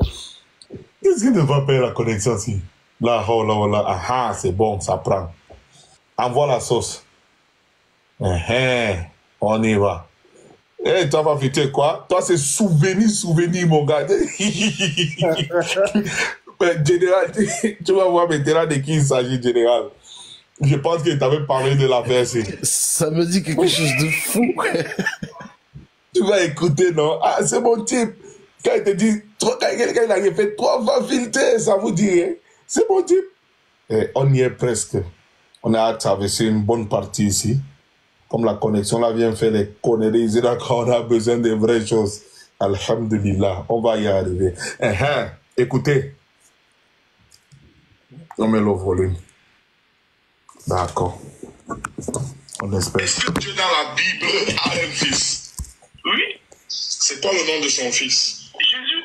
Qu'est-ce qui ne va pas la connexion ici? Là, oh là, oh là. Ah, c'est bon, ça prend. Envoie la sauce. On y va. Eh, toi, va faire quoi? Toi, c'est souvenir, mon gars. Général, tu vas voir maintenant de qui il s'agit, général. Je pense qu'il t'avait parlé de la VSC.
Ça me dit quelque chose de fou.
Tu vas écouter, non? Ah, c'est mon type. Quand il te dit, quand il a fait 3 fois filtrer, ça vous dit, hein? C'est mon type. Et on y est presque. On a traversé une bonne partie ici. Comme la connexion là vient faire des conneries, c'est là qu'on a besoin de vraies choses. Alhamdulillah, on va y arriver. Écoutez. On met le volume. D'accord. On espère.
Est-ce que Dieu dans la Bible a un fils? Oui. C'est quoi le nom de son fils? Jésus.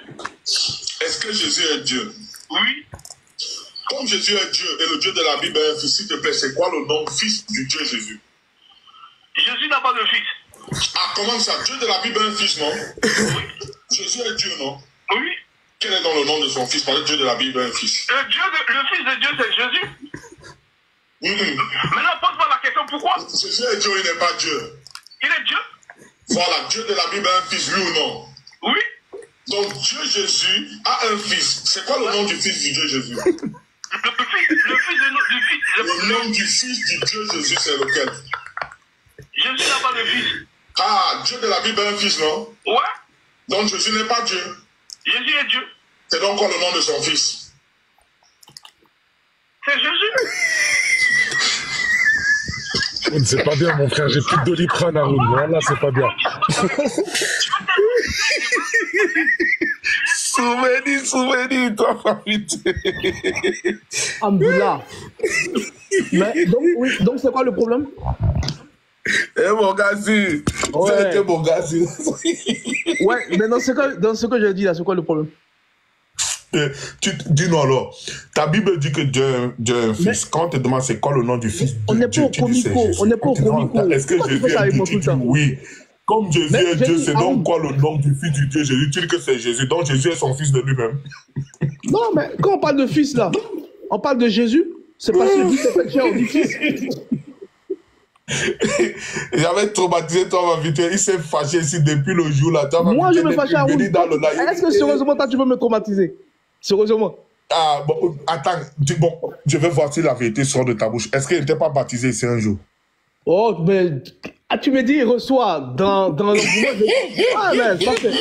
Est-ce que Jésus est Dieu? Oui. Comme Jésus est Dieu et le Dieu de la Bible est un fils, s'il te plaît, c'est quoi le nom fils du Dieu Jésus? Jésus n'a pas de fils. Ah, comment ça? Dieu de la Bible est un fils, non? Oui. Jésus est Dieu, non? Oui. Quel est dans le nom de son fils? Parce que Dieu de la Bible est un fils. Le fils de Dieu, c'est Jésus. Maintenant, pose-moi la question, pourquoi? Jésus est Dieu, il n'est pas Dieu. Il est Dieu? Voilà, Dieu de la Bible est un fils, oui ou non? Oui. Donc, Dieu Jésus a un fils. C'est quoi le nom du fils du Dieu Jésus? Le nom du fils du Dieu Jésus, c'est lequel? Jésus n'a pas de fils. Ah, Dieu de la Bible est un fils, non? Ouais. Donc Jésus n'est pas Dieu. Jésus est Dieu. C'est donc quoi le nom de son fils? C'est Jésus.
C'est pas bien, mon frère. J'ai plus de Doliprane, Haroun. Voilà, c'est pas bien.
Souvenir, toi, famille.
Alhamdoulilah. Mais donc c'est quoi le problème?
Eh mon gars, si.
Ouais.
C'est mon gars, si.
Ouais, mais dans ce que j'ai dit là, c'est quoi le problème?
Dis-nous alors, ta Bible dit que Dieu a un fils. Quand on te demande c'est quoi le nom du fils
on
de
n'est
Dieu,
pas au comico. On n'est pas au comico.
Est-ce que Jésus est Dieu? Tu dis oui. Comme Jésus est Dieu, c'est donc quoi le nom du fils du Dieu Jésus? Tu dis que c'est Jésus. Donc Jésus est son fils de lui-même.
Non, mais quand on parle de fils là, on parle de Jésus. C'est parce que Dieu s'est fait chair, on dit fils.
J'avais traumatisé toi, ma vie. Il s'est fâché ici depuis le jour là.
Moi, je me fâche à Haroun. Est-ce que sérieusement, toi, tu veux me traumatiser? Sérieusement.
Ah, bon, attends. Bon, je vais voir si la vérité sort de ta bouche. Est-ce qu'il n'était pas baptisé ici un jour?
Oh, mais. Ah, tu me dis, il reçoit dans le. Ah, mais ça fait.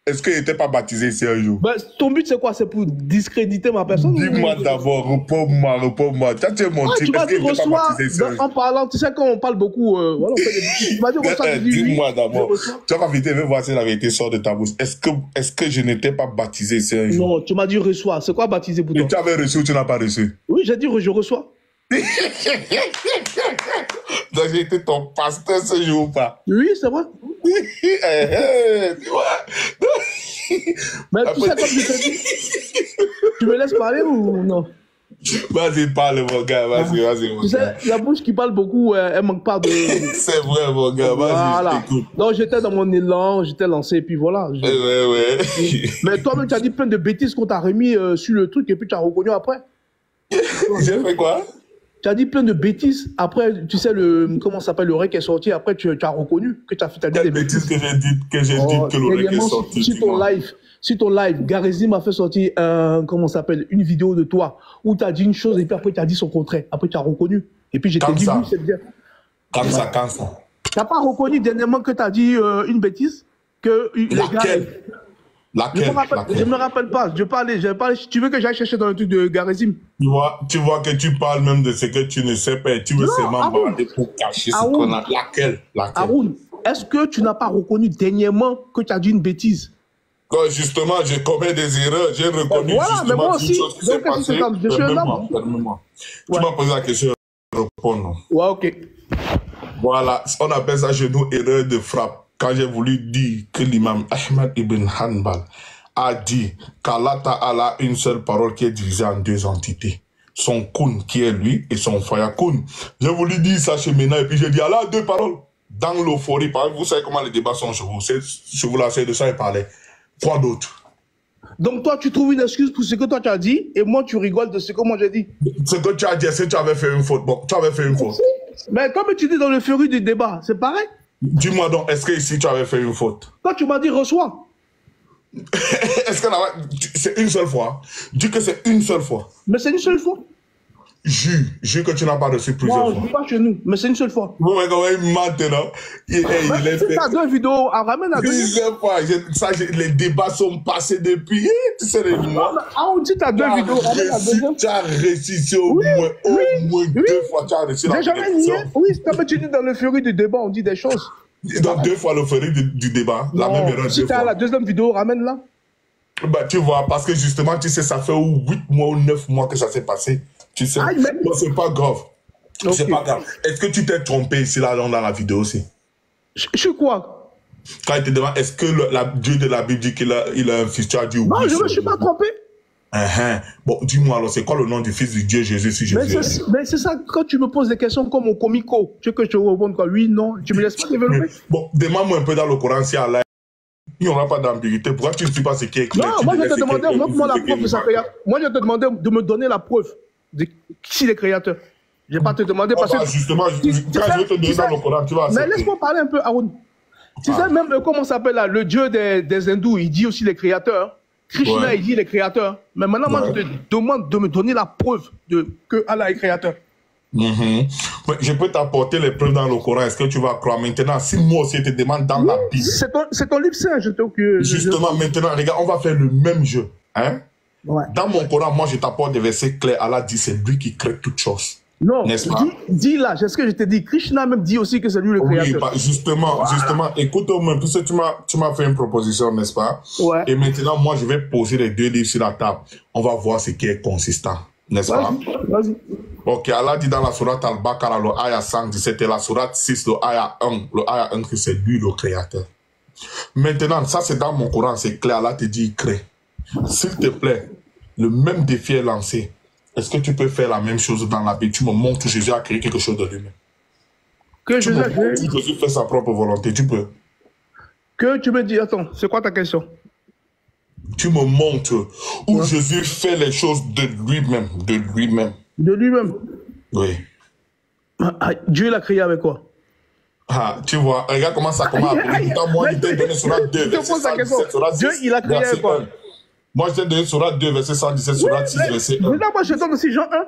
Est-ce qu'il n'était pas baptisé ici un jour?
Ben, ton but, c'est quoi? C'est pour discréditer ma personne?
Dis-moi d'abord, réponds-moi. Tu es mon type.
Tu m'as dit reçois, en parlant, tu sais, quand on parle beaucoup, voilà, on fait des bêtises. Tu m'as dit reçois,
dis-moi d'abord. Tu vas vite, veux voir si la vérité sort de ta bouche. Est-ce que je n'étais pas baptisé ici un jour?
Non, tu m'as dit reçois. C'est quoi baptisé pour toi?
Et tu avais reçu ou tu n'as pas reçu?
Oui, j'ai dit je reçois.
Donc j'ai été ton pasteur ce jour ou pas?
Oui, c'est vrai.
Tu vois?
Mais tu sais, comme je te dis, tu me laisses parler ou non?
Vas-y, parle, mon gars. Vas-y.
Tu sais, la bouche qui parle beaucoup, elle manque pas de.
C'est vrai, mon gars. Vas-y,
voilà.
je t'écoute.
Donc, j'étais dans mon élan, j'étais lancé, et puis voilà.
Ouais.
Mais toi-même, tu as dit plein de bêtises qu'on t'a remis sur le truc, et puis tu as reconnu après.
J'ai fait quoi?
Tu as dit plein de bêtises. Après, tu sais, comment ça s'appelle, le rec est sorti. Après, tu as reconnu que tu as dit
des bêtises que j'ai dit que le rec est sorti.
Sur ton live, Garézim m'a fait sortir comment ça s'appelle, une vidéo de toi où tu as dit une chose et puis après, tu as dit son contraire. Après, tu as reconnu. Et puis, je t'ai dit, oui, c'est bien.
Comme ça.
Tu n'as pas reconnu dernièrement que tu as dit une bêtise? Que
Laquelle?
Je ne me rappelle pas. Je parlais. Tu veux que j'aille chercher dans le truc de Garézim?
Tu vois que tu parles même de ce que tu ne sais pas et tu veux seulement parler pour cacher ce qu'on a. Laquelle?
Haroun, est-ce que tu n'as pas reconnu dernièrement que tu as dit une bêtise?
Quand justement, j'ai commis des erreurs, j'ai reconnu justement une chose qui s'est passée. Permets-moi. Tu m'as posé la question, je vais répondre.
Ouais, ok.
Voilà, on appelle ça chez nous erreur de frappe. Quand j'ai voulu dire que l'imam Ahmad ibn Hanbal a dit qu'Allah Ta'ala a une seule parole qui est divisée en deux entités. Son kun qui est lui et son fayakun. J'ai voulu dire ça chez Mena et puis j'ai dit Allah a deux paroles. Dans l'euphorie, vous savez comment les débats sont chez vous. Je vous laisse de ça et parler. Quoi d'autre?
Donc toi, tu trouves une excuse pour ce que toi tu as dit, et moi tu rigoles de ce que moi j'ai dit.
Ce que tu as dit, c'est que tu avais fait une faute. Bon, tu avais fait une faute.
Mais comme tu dis dans le furie du débat, c'est pareil.
Dis-moi donc, est-ce que ici tu avais fait une faute?
Toi, tu m'as dit reçois.
Est-ce que c'est une seule fois? Dis que c'est une seule fois.
Mais c'est une seule fois.
Jure que tu n'as pas reçu plusieurs fois.
Non, je ne pas chez nous, mais c'est une seule fois.
Bon, mais quand même, maintenant, il est fait.
Tu as deux vidéos, ramène à deux.
Les débats sont passés depuis, tu sais, les mois.
On dit que tu as deux vidéos, ramène à deuxième.
Tu as réussi au moins deux fois, tu as réussi la
répétition. Oui, comme tu dis dans le furie du débat, on dit des choses.
Donc deux fois le furie du débat, la même erreur.
Si tu as la deuxième vidéo, ramène-la.
Bah, tu vois, parce que justement, tu sais, ça fait 8 mois ou 9 mois que ça s'est passé. Tu sais, c'est pas grave. Okay. C'est pas grave. Est-ce que tu t'es trompé ici, là, dans la vidéo aussi?
Je suis quoi?
Quand il te demande, est-ce que Dieu de la Bible dit qu'il a un fils, tu as dit oui?
Non, je ne me suis pas trompé.
Bon, dis-moi alors, c'est quoi le nom du fils du Dieu Jésus si Jésus
mais c'est ça, quand tu me poses des questions comme au comico, tu veux que je te réponde quoi? Oui, non, tu me laisses pas développer.
Bon, demande-moi un peu dans le Coran si Allah, il n'y aura pas d'ambiguïté. Pourquoi tu ne suis pas ce qui est clair?
Non, moi je te demandais, montre-moi la preuve de sa création. Moi je te demandais de me donner la preuve de qui est le créateur. Je ne vais pas te demander parce que...
Justement, quand je vais te donner dans le Coran, tu vas accepter.
Mais laisse-moi parler un peu, Haroun. Tu sais même comment s'appelle là, le dieu des hindous, il dit aussi les créateurs. Krishna, il dit les créateurs. Mais maintenant, moi, je te demande de me donner la preuve que Allah est créateur.
Je peux t'apporter les preuves dans le Coran. Est-ce que tu vas croire maintenant? Si moi aussi, je te demande dans la Bible.
C'est ton livre saint,
Justement, maintenant, regarde, on va faire le même jeu. Hein? Dans mon Coran, moi, je t'apporte des versets clairs. Allah dit, c'est lui qui crée toutes choses.
Non, dis là, c'est ce que je t'ai dit. Krishna même dit aussi que c'est lui le créateur.
Oui, justement, écoute-moi, tu sais, tu m'as fait une proposition, n'est-ce pas? Ouais. Et maintenant, moi, je vais poser les deux livres sur la table. On va voir ce qui est consistant, n'est-ce pas?
Vas-y.
Ok, Allah dit dans la sourate Al-Baqarah, le ayah 117, et la sourate 6, le ayah 1, que c'est lui le créateur. Maintenant, ça c'est dans mon Coran, c'est clair, Allah te dit, il crée. S'il te plaît, le même défi est lancé. Est-ce que tu peux faire la même chose dans la Bible? Tu me montres que Jésus a créé quelque chose de lui-même. Que Jésus fait sa propre volonté, tu peux.
Que tu me dis, attends, c'est quoi ta question?
Tu me montres où Jésus fait les choses de lui-même, de lui-même.
De lui-même?
Oui.
Dieu l'a créé avec quoi?
Tu vois, regarde comment ça commence. Moi, il t'a donné sur la 2, verset 117,
Dieu, il a créé avec quoi?
Moi, je t'ai donné sur la 2, verset 117, sur la 6, verset 1.
Moi, je donne aussi Jean 1.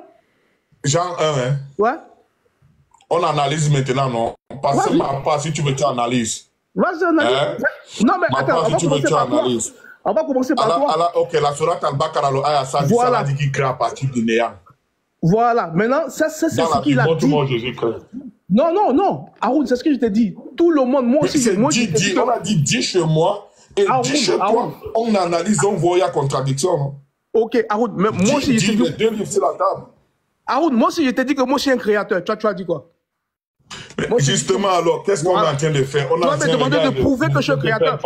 Jean 1, hein?
Ouais.
On analyse maintenant, non? Parce que ma part, si tu veux, tu analyses.
Vas-y, analyse. Non, mais attends, on va commencer par toi.
Ok, la sourate Al-Baqarah, le ayah 110, ça dit qu'il crée à partir du néant.
Voilà, maintenant, ça c'est ce qu'il a dit. Non, Haroun, c'est ce que je t'ai dit. Tout le monde, moi aussi,
on a dit 10 chez moi. Et dis chez toi, on analyse, on voit, il y a contradiction. Non?
Ok, Haroun, mais moi aussi, je t'ai dit...
deux livres sur la table.
Haroun, moi aussi, je t'ai dit que moi, je suis un créateur. Toi, tu as dit quoi?
Mais justement, alors, qu'est-ce qu'on est en train de faire? On est en train
de prouver que je suis un créateur.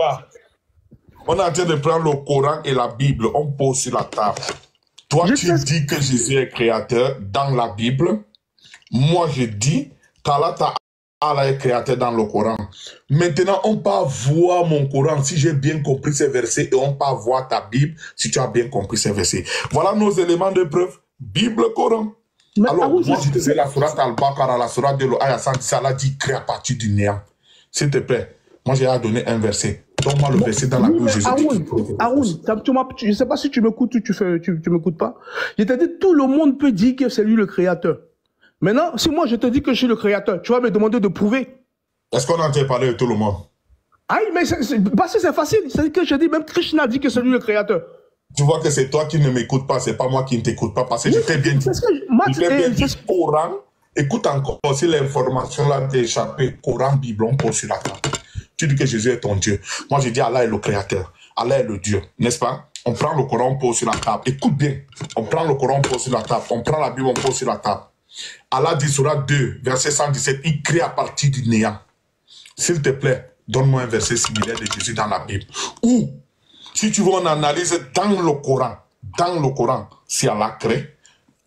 On est en train de prendre le Coran et la Bible, on pose sur la table. Toi, tu dis que Jésus est créateur dans la Bible. Moi, je dis qu'Allah est créateur dans le Coran. Maintenant, on peut voir mon Coran si j'ai bien compris ces versets et on peut voir ta Bible si tu as bien compris ces versets. Voilà nos éléments de preuve. Bible, Coran. Mais alors, moi, je te dis la sourate Al-Baqarah, la sourate de l'Aya 110, Allah dit crée à partir du néant. S'il te plaît, moi, j'ai à donner un verset. Donne-moi le verset dans la bouche de Jésus.
Haroun, je ne sais pas si tu m'écoutes ou tu m'écoutes pas. Je t'ai dit, tout le monde peut dire que c'est lui le créateur. Maintenant, si moi je te dis que je suis le créateur, tu vas me demander de prouver.
Est-ce qu'on a entendu parler de tout le monde?
Ah, mais parce que c'est facile. C'est que je dis, même Krishna dit que c'est lui le créateur.
Tu vois que c'est toi qui ne m'écoutes pas, c'est pas moi qui ne t'écoute pas, parce que je t'ai bien dit. Je t'ai bien dit Coran. Écoute encore, si l'information là t'est échappée, Coran, Bible, on pose sur la table. Tu dis que Jésus est ton Dieu. Moi, je dis Allah est le créateur. Allah est le Dieu, n'est-ce pas? On prend le Coran, on pose sur la table. Écoute bien. On prend le Coran, on pose sur la table. On prend la Bible, on pose sur la table. Allah dit sur la 2, verset 117, il crée à partir du néant. S'il te plaît, donne-moi un verset similaire de Jésus dans la Bible. Ou, si tu veux, on analyse dans le Coran, si Allah crée,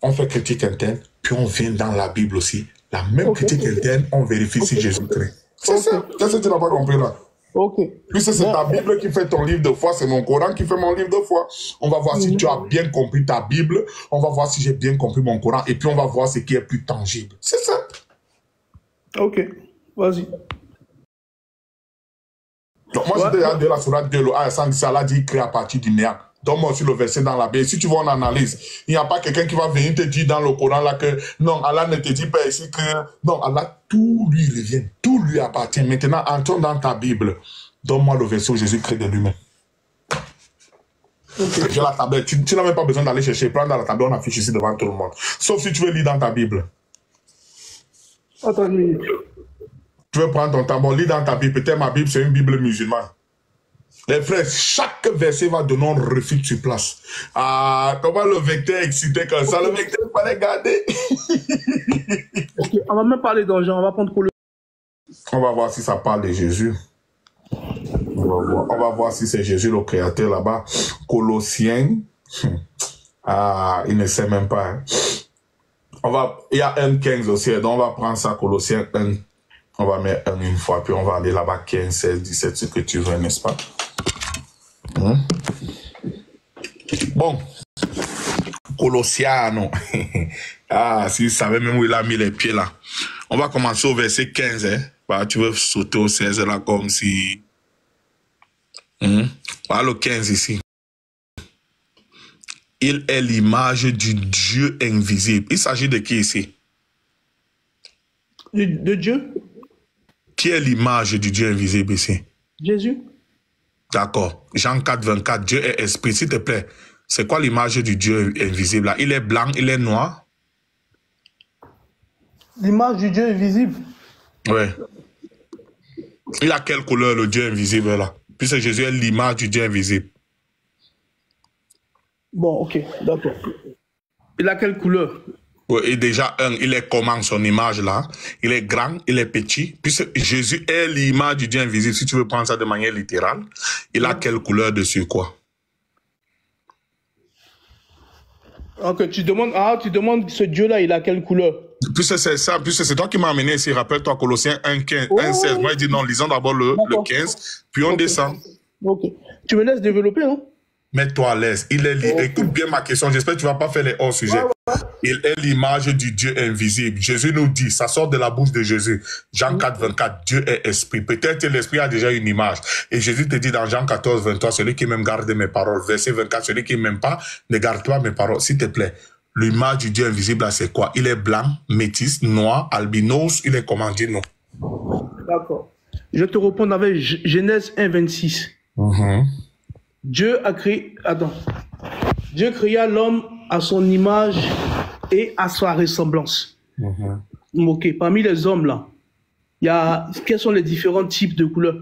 on fait critique interne, puis on vient dans la Bible aussi. La même critique interne, on vérifie si Jésus crée. C'est ça. Qu'est-ce que tu n'as pas compris là?
Ok.
Puisque c'est ta Bible qui fait ton livre de foi, c'est mon Coran qui fait mon livre de foi. On va voir si tu as bien compris ta Bible, on va voir si j'ai bien compris mon Coran, et puis on va voir ce qui est plus tangible. C'est simple.
Ok, vas-y.
Donc moi, je te dis la sourate de l'Oa, Allah dit créé à partir du néant. Donne-moi aussi le verset dans la Bible. Si tu vois, on analyse. Il n'y a pas quelqu'un qui va venir te dire dans le Coran là que non, Allah ne te dit pas ici que non, Allah, tout lui revient, tout lui appartient. Maintenant, entrons dans ta Bible. Donne-moi le verset où Jésus crée de lui-même. Okay. J'ai la tablette. Tu n'as même pas besoin d'aller chercher. Prends dans la tablette, on affiche ici devant tout le monde. Sauf si tu veux lire dans ta Bible.
Attends une minute.
Tu veux prendre ton temps, bon, lis dans ta Bible. Peut-être ma Bible, c'est une Bible musulmane. Les frères, chaque verset va donner un refus sur place. Ah, comment le vecteur est excité comme ça? Le vecteur, il fallait garder.
Ok, on va même parler d'argent. On va prendre pour le...
On va voir si ça parle de Jésus. On va voir si c'est Jésus le créateur là-bas. Colossiens. Ah, il ne sait même pas. Hein. Il y a 1,15 aussi. Donc on va prendre ça, Colossiens 1. On va mettre 1 une fois, puis on va aller là-bas 15, 16, 17, ce que tu veux, n'est-ce pas? Bon. Colossiano. Ah, si tu savais même où il a mis les pieds là. On va commencer au verset 15. Hein? Bah, tu veux sauter au 16 là comme si... Voilà le 15 ici. Il est l'image du Dieu invisible. Il s'agit de qui ici?
De Dieu.
Qui est l'image du Dieu invisible ici?
Jésus.
D'accord. Jean 4, 24. Dieu est esprit. S'il te plaît, c'est quoi l'image du Dieu invisible là? Il est blanc, il est noir?
L'image du Dieu invisible?
Oui. Il a quelle couleur le Dieu invisible là? Puisque Jésus est l'image du Dieu invisible.
Bon, ok, d'accord. Il a quelle couleur?
Oui, et déjà, il est comment son image là? Il est grand, il est petit. Puisque Jésus est l'image du Dieu invisible, si tu veux prendre ça de manière littérale, il a quelle couleur dessus quoi?
Ok, tu demandes ce Dieu-là, il a quelle couleur?
Puisque c'est ça, puisque c'est toi qui m'as amené ici, rappelle-toi Colossiens 1,16. Moi, je dis non, lisons d'abord le 15, puis on descend.
Ok. Tu me laisses développer, non?
Mets-toi à l'aise. Écoute bien ma question. J'espère que tu ne vas pas faire les hors-sujets. Il est l'image du Dieu invisible. Jésus nous dit, ça sort de la bouche de Jésus. Jean 4, 24, Dieu est esprit. Peut-être que l'esprit a déjà une image. Et Jésus te dit dans Jean 14, 23, celui qui m'aime garde mes paroles. Verset 24, celui qui ne m'aime pas ne garde pas mes paroles. S'il te plaît, l'image du Dieu invisible, c'est quoi? Il est blanc, métis, noir, albinos. Il est comment? Dis-nous.
D'accord. Je te réponds avec Genèse 1, 26. Dieu a créé... Attends. Dieu créa l'homme à son image et à sa ressemblance. Ok. Parmi les hommes, là, quels sont les différents types de couleurs?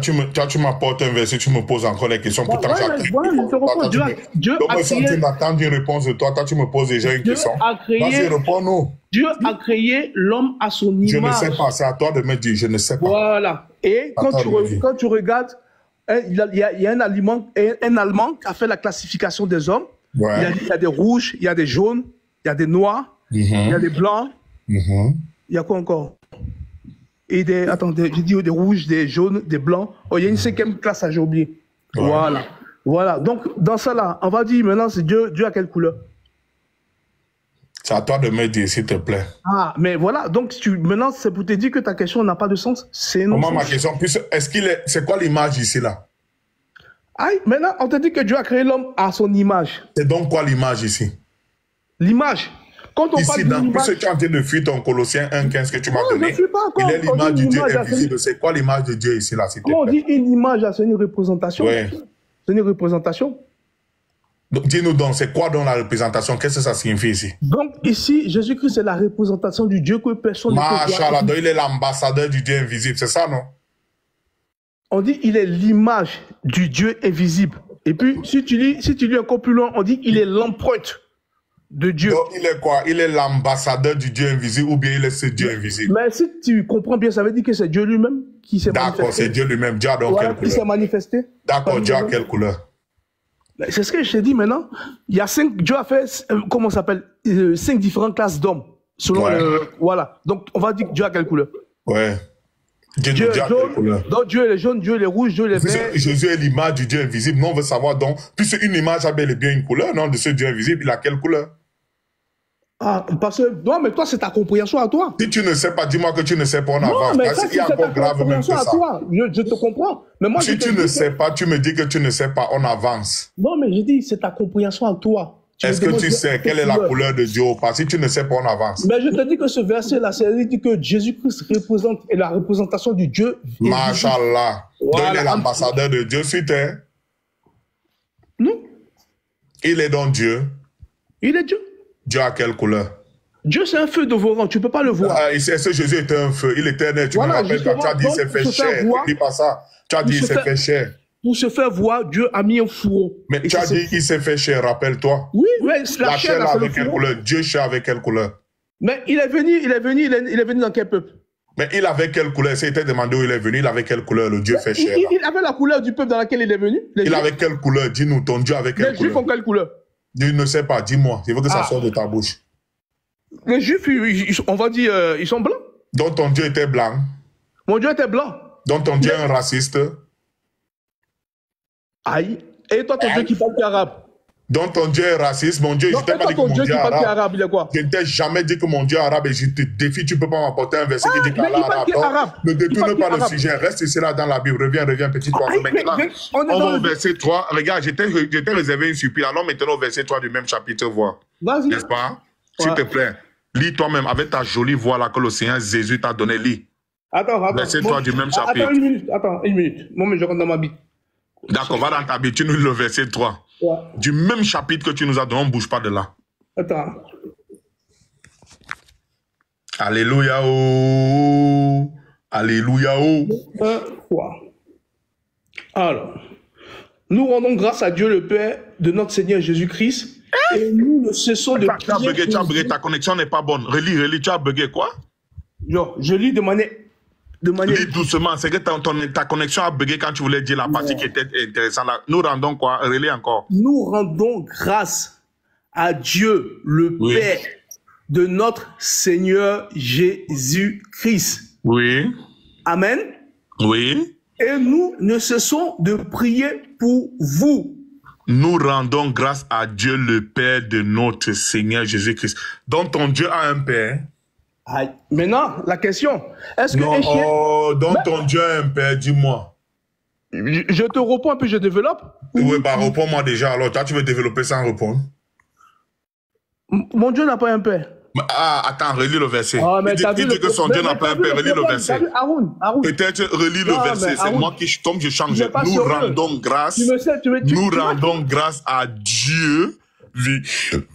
Tu m'apportes un verset, tu me poses encore les questions. Pourtant,
je te réponds. Dieu a créé...
Tu n'attends une réponse de toi. Toi, tu me poses déjà une question. Vas-y, réponds-nous.
Dieu a créé l'homme à son image.
Je ne sais pas. C'est à toi de me dire. Je ne sais pas.
Voilà. Et quand tu regardes, il y a un Allemand qui a fait la classification des hommes. Ouais. Il y a des rouges, il y a des jaunes, il y a des noirs, il y a des blancs. Il y a quoi encore? Et j'ai dit des rouges, des jaunes, des blancs. Oh, il y a une 5e classe, j'ai oublié. Ouais. Voilà. Donc, dans ça là, on va dire maintenant, c'est Dieu a quelle couleur?
C'est à toi de me dire, s'il te plaît.
Ah, mais voilà. Donc, maintenant, c'est pour te dire que ta question n'a pas de sens. C'est non.
Comment ma question? C'est quoi l'image ici là?
Aïe, maintenant, on te dit que Dieu a créé l'homme à son image.
C'est donc quoi l'image ici?
L'image. Quand on
ici,
parle
dans tout ce que tu es en train de fuir ton Colossiens 1,15 que tu m'as donné, il est l'image du Dieu invisible. C'est quoi l'image de Dieu ici là, s'il te plaît?
Quand on dit une image, c'est une représentation.
Oui.
C'est une représentation.
Dis-nous donc, c'est quoi dans la représentation? Qu'est-ce que ça signifie ici?
Donc ici, Jésus-Christ, c'est la représentation du Dieu que personne ne peut voir.
Machallah, donc il est l'ambassadeur du Dieu invisible, c'est ça, non?
On dit il est l'image du Dieu invisible. Et puis, si tu lis encore plus loin, on dit il est l'empreinte de Dieu.
Donc il est quoi? Il est l'ambassadeur du Dieu invisible ou bien il est ce Dieu invisible?
Mais si tu comprends bien, ça veut dire que c'est Dieu lui-même qui s'est manifesté.
D'accord, c'est Dieu lui-même. Dieu a donc quelle couleur?
Qui s'est manifesté.
D'accord, Dieu a quelle couleur?
C'est ce que je t'ai dit maintenant. Il y a Dieu a fait, comment ça s'appelle, 5 différentes classes d'hommes. Selon voilà. Donc, on va dire que Dieu a quelle couleur?
Ouais. Dieu nous dit à quelle couleur?
Donc Dieu est jaune, Dieu est rouge, Dieu est vert.
Jésus est l'image du Dieu invisible. Nous, on veut savoir donc, puisque une image a bel et bien une couleur, non, de ce Dieu invisible, il a quelle couleur?
Ah, parce que, non, mais toi, c'est ta compréhension à toi.
Si tu ne sais pas, dis-moi que tu ne sais pas, on avance.
Non, mais ça,
c'est encore grave même que ça.
Je te comprends. Mais moi,
si tu ne sais pas, tu me dis que tu ne sais pas, on avance.
Non, mais je dis, c'est ta compréhension à toi.
Est-ce que tu sais quelle est la couleur de Dieu ou pas? Si tu ne sais pas, on avance.
Mais je te dis que ce verset-là, c'est dit que Jésus-Christ représente la représentation du Dieu.
Machallah. Voilà. Donc, il est l'ambassadeur de Dieu sur terre.
Non.
Il est donc Dieu.
Il est Dieu.
Dieu a quelle couleur?
Dieu, c'est un feu dévorant, tu ne peux pas le voir.
Est-ce que Jésus était un feu? Il était éternel. Tu me rappelles quand tu as dit il s'est fait chair. Ne dis pas ça. Tu as dit il s'est fait chair.
Pour se faire voir, Dieu a mis un fourreau.
Mais tu as dit qu'il s'est fait chair, rappelle-toi.
Oui, mais
la chair là, avec quelle couleur? Dieu chair avec quelle couleur?
Mais il est venu dans quel peuple?
Mais il avait quelle couleur? S'il était demandé où il est venu, il avait quelle couleur, le Dieu fait chair?
Il avait la couleur du peuple dans lequel il est venu.
Il avait quelle couleur? Dis-nous, ton Dieu avait quelle couleur?
Les Juifs ont quelle couleur?
Je ne sais pas, dis-moi. Il faut que ça sorte de ta bouche.
Les Juifs, on va dire, ils sont blancs.
Donc ton Dieu était blanc.
Mon Dieu était blanc.
Donc ton Dieu est un raciste.
Aïe. Et toi, ton Dieu qui parle arabe.
Donc ton Dieu est raciste. Mon Dieu, je t'ai pas dit que mon Dieu est arabe.
Il est quoi?
Je ne t'ai jamais dit que mon Dieu est arabe et je te défie, tu ne peux pas m'apporter un verset qui dit qu'Allah est arabe. Ne détourne pas le sujet. Reste ici là dans la Bible. Reviens, petit oiseau. Maintenant, on va au verset 3. Regarde, je t'ai réservé une surprise. Allons maintenant au verset 3 du même chapitre, voir.
Vas-y.
N'est-ce pas? S'il te plaît. Lis toi-même avec ta jolie voix là que le Seigneur Jésus t'a donné. Lis.
Attends.
Verset 3 du même chapitre.
Attends une minute. Moi, je rentre dans ma Bible.
D'accord, va dans ta Bible. Tu nous lis le verset 3. Ouais. Du même chapitre que tu nous as donné, on ne bouge pas de là.
Attends.
Alléluia. Oh. Alléluia. Oh.
Alors, nous rendons grâce à Dieu le Père de notre Seigneur Jésus-Christ. Et nous ne cessons de prier.
Tu as bugué, ta connexion n'est pas bonne. Relis, tu as bugué quoi?
Je lis de manière...
Lis doucement, c'est que ta connexion a bugué quand tu voulais dire la partie qui était intéressante. Là. Nous rendons quoi? Relis encore.
Nous rendons grâce à Dieu, le Père de notre Seigneur Jésus-Christ.
Oui.
Amen.
Oui.
Et nous ne cessons de prier pour vous.
Nous rendons grâce à Dieu, le Père de notre Seigneur Jésus-Christ. Donc ton Dieu a un Père.
Maintenant, la question, est-ce que
un chien... donc ton Dieu a un Père, dis-moi.
Je te réponds puis je développe.
Oui, bah réponds-moi déjà. Alors, toi, tu veux développer sans répondre?
Mon Dieu n'a pas un Père.
Attends, relis le verset. Il dit que son Dieu n'a pas un Père. Relis le verset. Peut-être relis le verset. C'est moi qui, comme je change. Nous rendons grâce. Nous rendons grâce à Dieu.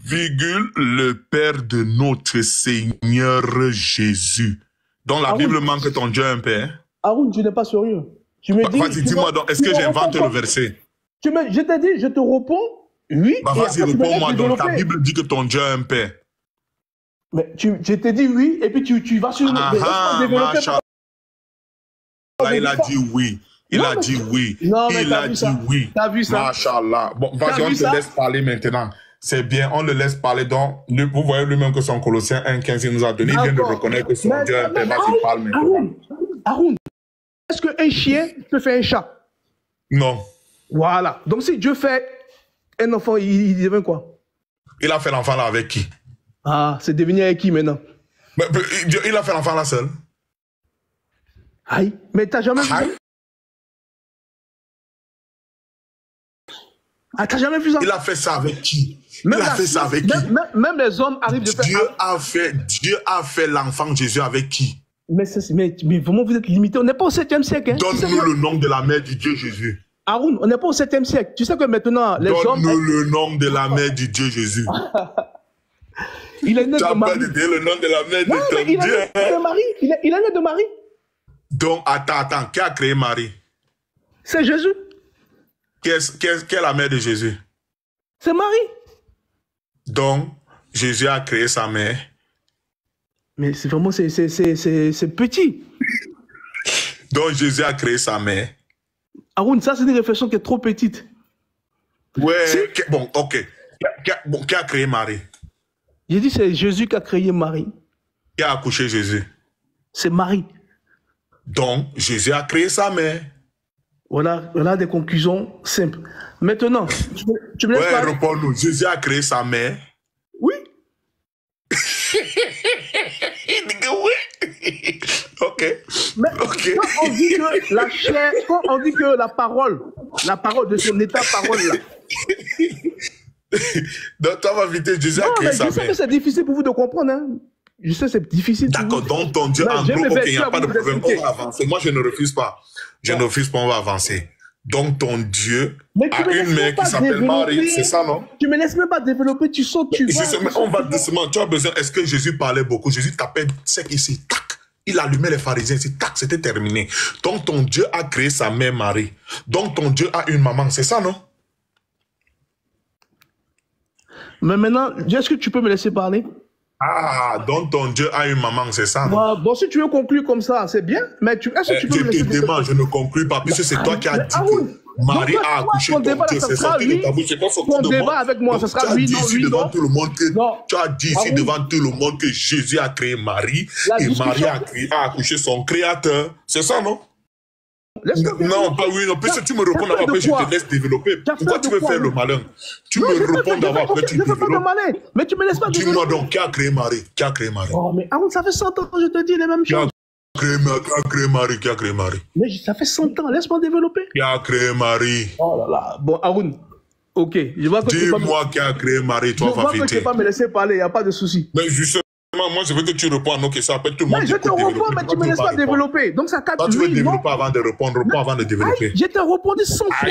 Virgule, le Père de notre Seigneur Jésus. Dans la Bible manque ton Dieu un Père.
Haroun, tu n'es pas sérieux.
Vas-y, dis-moi donc, est-ce que j'invente le verset?
Je t'ai dit, je te réponds, oui.
Vas-y, réponds-moi donc, ta Bible dit que ton Dieu a un Père.
Mais je t'ai dit oui, et puis tu vas sur développer.
Il a dit oui. Il a dit oui. Il a dit oui.
T'as vu ça?
Machallah. Bon, vas-y, on te laisse parler maintenant. C'est bien, on le laisse parler. Donc, vous voyez lui-même que son Colossiens 1,15, il nous a donné. Il vient de reconnaître que son Dieu a un Père. Vas-y, parle maintenant.
Haroun, est-ce qu'un chien peut faire un chat?
Non.
Voilà. Donc, si Dieu fait un enfant, il devient quoi?
Il a fait l'enfant là avec qui?
C'est devenu avec qui maintenant?
Il a fait l'enfant là seul.
Aïe, mais t'as jamais vu ça? T'as jamais vu ça?
Il a fait ça avec qui? Il a fait ça avec qui?
Même les hommes arrivent de
faire... Dieu a fait l'enfant Jésus avec qui?
Mais vraiment, vous êtes limité. On n'est pas au 7e siècle. Hein?
Donne-nous le nom de la mère du Dieu Jésus.
Haroun, on n'est pas au 7e siècle. Tu sais que maintenant, les hommes...
Donne-nous le nom de la mère du Dieu Jésus.
Il est né de Marie.
Tu as pas dit le nom de la mère de ton Dieu.
Il est né de Marie.
Donc, attends. Qui a créé Marie?
C'est Jésus.
Qui est la mère de Jésus?
C'est Marie.
Donc, Jésus a créé sa mère.
Mais c'est vraiment, c'est petit.
Donc, Jésus a créé sa mère.
Haroun, ça, c'est une réflexion qui est trop petite.
Ouais, bon, ok. Qui a créé Marie?
J'ai dit, c'est Jésus qui a créé Marie.
Qui a accouché Jésus?
C'est Marie.
Donc, Jésus a créé sa mère.
Voilà des conclusions simples. Maintenant, tu me laisses parler?
Réponds-nous. Jésus a créé sa mère.
Oui.
Il dit que oui. Ok.
Mais quand on dit que la chair, quand on dit que la parole de son état parole là.
Donc, toi, va vite, Jésus a créé sa mère.
Je sais que c'est difficile pour vous de comprendre. Hein. Je sais que c'est difficile.
D'accord, donc ton Dieu, en gros, ok, il n'y a pas de problème, on va avancer. Moi, je ne refuse pas. Je ne refuse pas, on va avancer. Donc, ton Dieu a une mère qui s'appelle Marie, c'est ça, non?
Tu me laisses même pas développer, tu sautes, tu vas.
On va doucement, tu as besoin, est-ce que Jésus parlait beaucoup? Jésus tapait sec ici, tac, il allumait les pharisiens ici, tac, c'était terminé. Donc, ton Dieu a créé sa mère Marie. Donc, ton Dieu a une maman, c'est ça, non?
Mais maintenant, est-ce que tu peux me laisser parler?
Ah, donc ton Dieu a une maman, c'est ça, non?
Bon, si tu veux conclure comme ça, c'est bien, mais est-ce que tu peux me laisser
je ne conclue pas, puisque c'est toi qui as dit que Marie a accouché ton Dieu, c'est sorti de ta bouche, c'est pas sorti de moi.
Ton débat avec moi, ce sera oui, non, oui, non.
Tu as dit ici devant tout le monde que Jésus a créé Marie, et Marie a accouché son créateur, c'est ça, non? Non, pas oui, non. Puisque tu me réponds d'abord, après je te laisse développer. Pourquoi tu veux faire le malin? Tu me réponds d'abord, après tu développes.
Mais tu me laisses pas développer.
Dis-moi donc, qui a créé Marie? Qui a créé Marie?
Oh, mais Aaron, ça fait 100 ans que je te dis les mêmes choses.
Qui a créé Marie? Qui a créé Marie?
Mais ça fait 100 ans, laisse-moi développer.
Qui a créé Marie?
Oh là là. Bon, Aaron, ok.
Dis-moi qui a créé Marie, toi, va vite.
Je vois que tu ne peux pas me laisser parler, il n'y a pas de souci.
Mais justement, moi, je veux que tu réponds à nos questions. Après, tout le monde.
Mais je te réponds, mais tu ne me laisses pas développer. Donc, ça capte.
Toi, tu veux développer avant de répondre. Réponds avant de développer.
Je t'ai répondu 100 fois.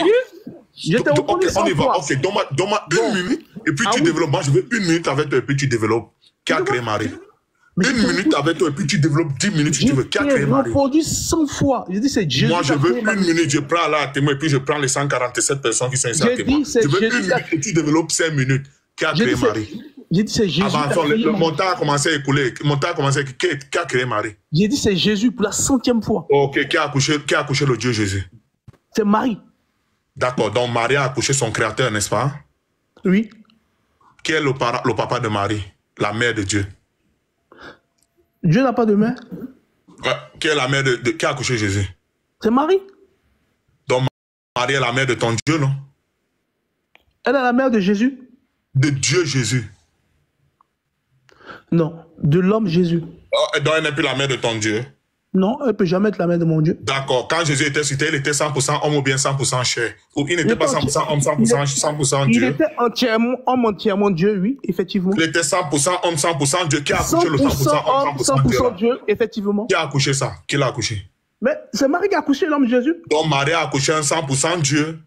Je t'ai répondu 100 fois.
On y va. Ok, donne-moi une minute. Et puis, tu développes. Moi, je veux une minute avec toi. Et puis, tu développes. Qui a créé Marie? Une minute avec toi. Et puis, tu développes 10 minutes si tu veux. Qui a créé Marie?
Je t'ai répondu 100 fois. Je dis, c'est Jésus.
Moi, je veux une minute. Je prends là à témoin. Et puis, je prends les 147 personnes qui sont ici à témoin. Je veux une minute. Et tu développes 5 minutes. Qui a créé Marie?
J'ai dit c'est Jésus.
Mon temps a commencé à écouler. Mon temps a commencé à... Qui a créé Marie?
J'ai dit c'est Jésus pour la 100e fois.
Ok, qui a accouché le Dieu Jésus?
C'est Marie.
D'accord, donc Marie a accouché son créateur, n'est-ce pas?
Oui.
Qui est le papa de Marie? La mère de Dieu?
Dieu n'a pas de mère.
Qui est la mère de... Qui a accouché Jésus?
C'est Marie.
Donc Marie est la mère de ton Dieu, non?
Elle est la mère de Jésus?
De Dieu Jésus.
Non, de l'homme Jésus.
Donc elle n'est plus la mère de ton Dieu?
Non, elle ne peut jamais être la mère de mon Dieu.
D'accord. Quand Jésus était cité, il était 100% homme ou bien 100% chair? Ou il n'était pas 100% homme, 100% Dieu?
Il était entièrement homme, entièrement Dieu, oui, effectivement.
Il était 100% homme, 100% Dieu. Qui a accouché le 100% homme, 100%
Dieu, effectivement.
Qui a accouché ça? Qui l'a accouché?
Mais c'est Marie qui a accouché l'homme Jésus.
Donc Marie a accouché un 100% Dieu?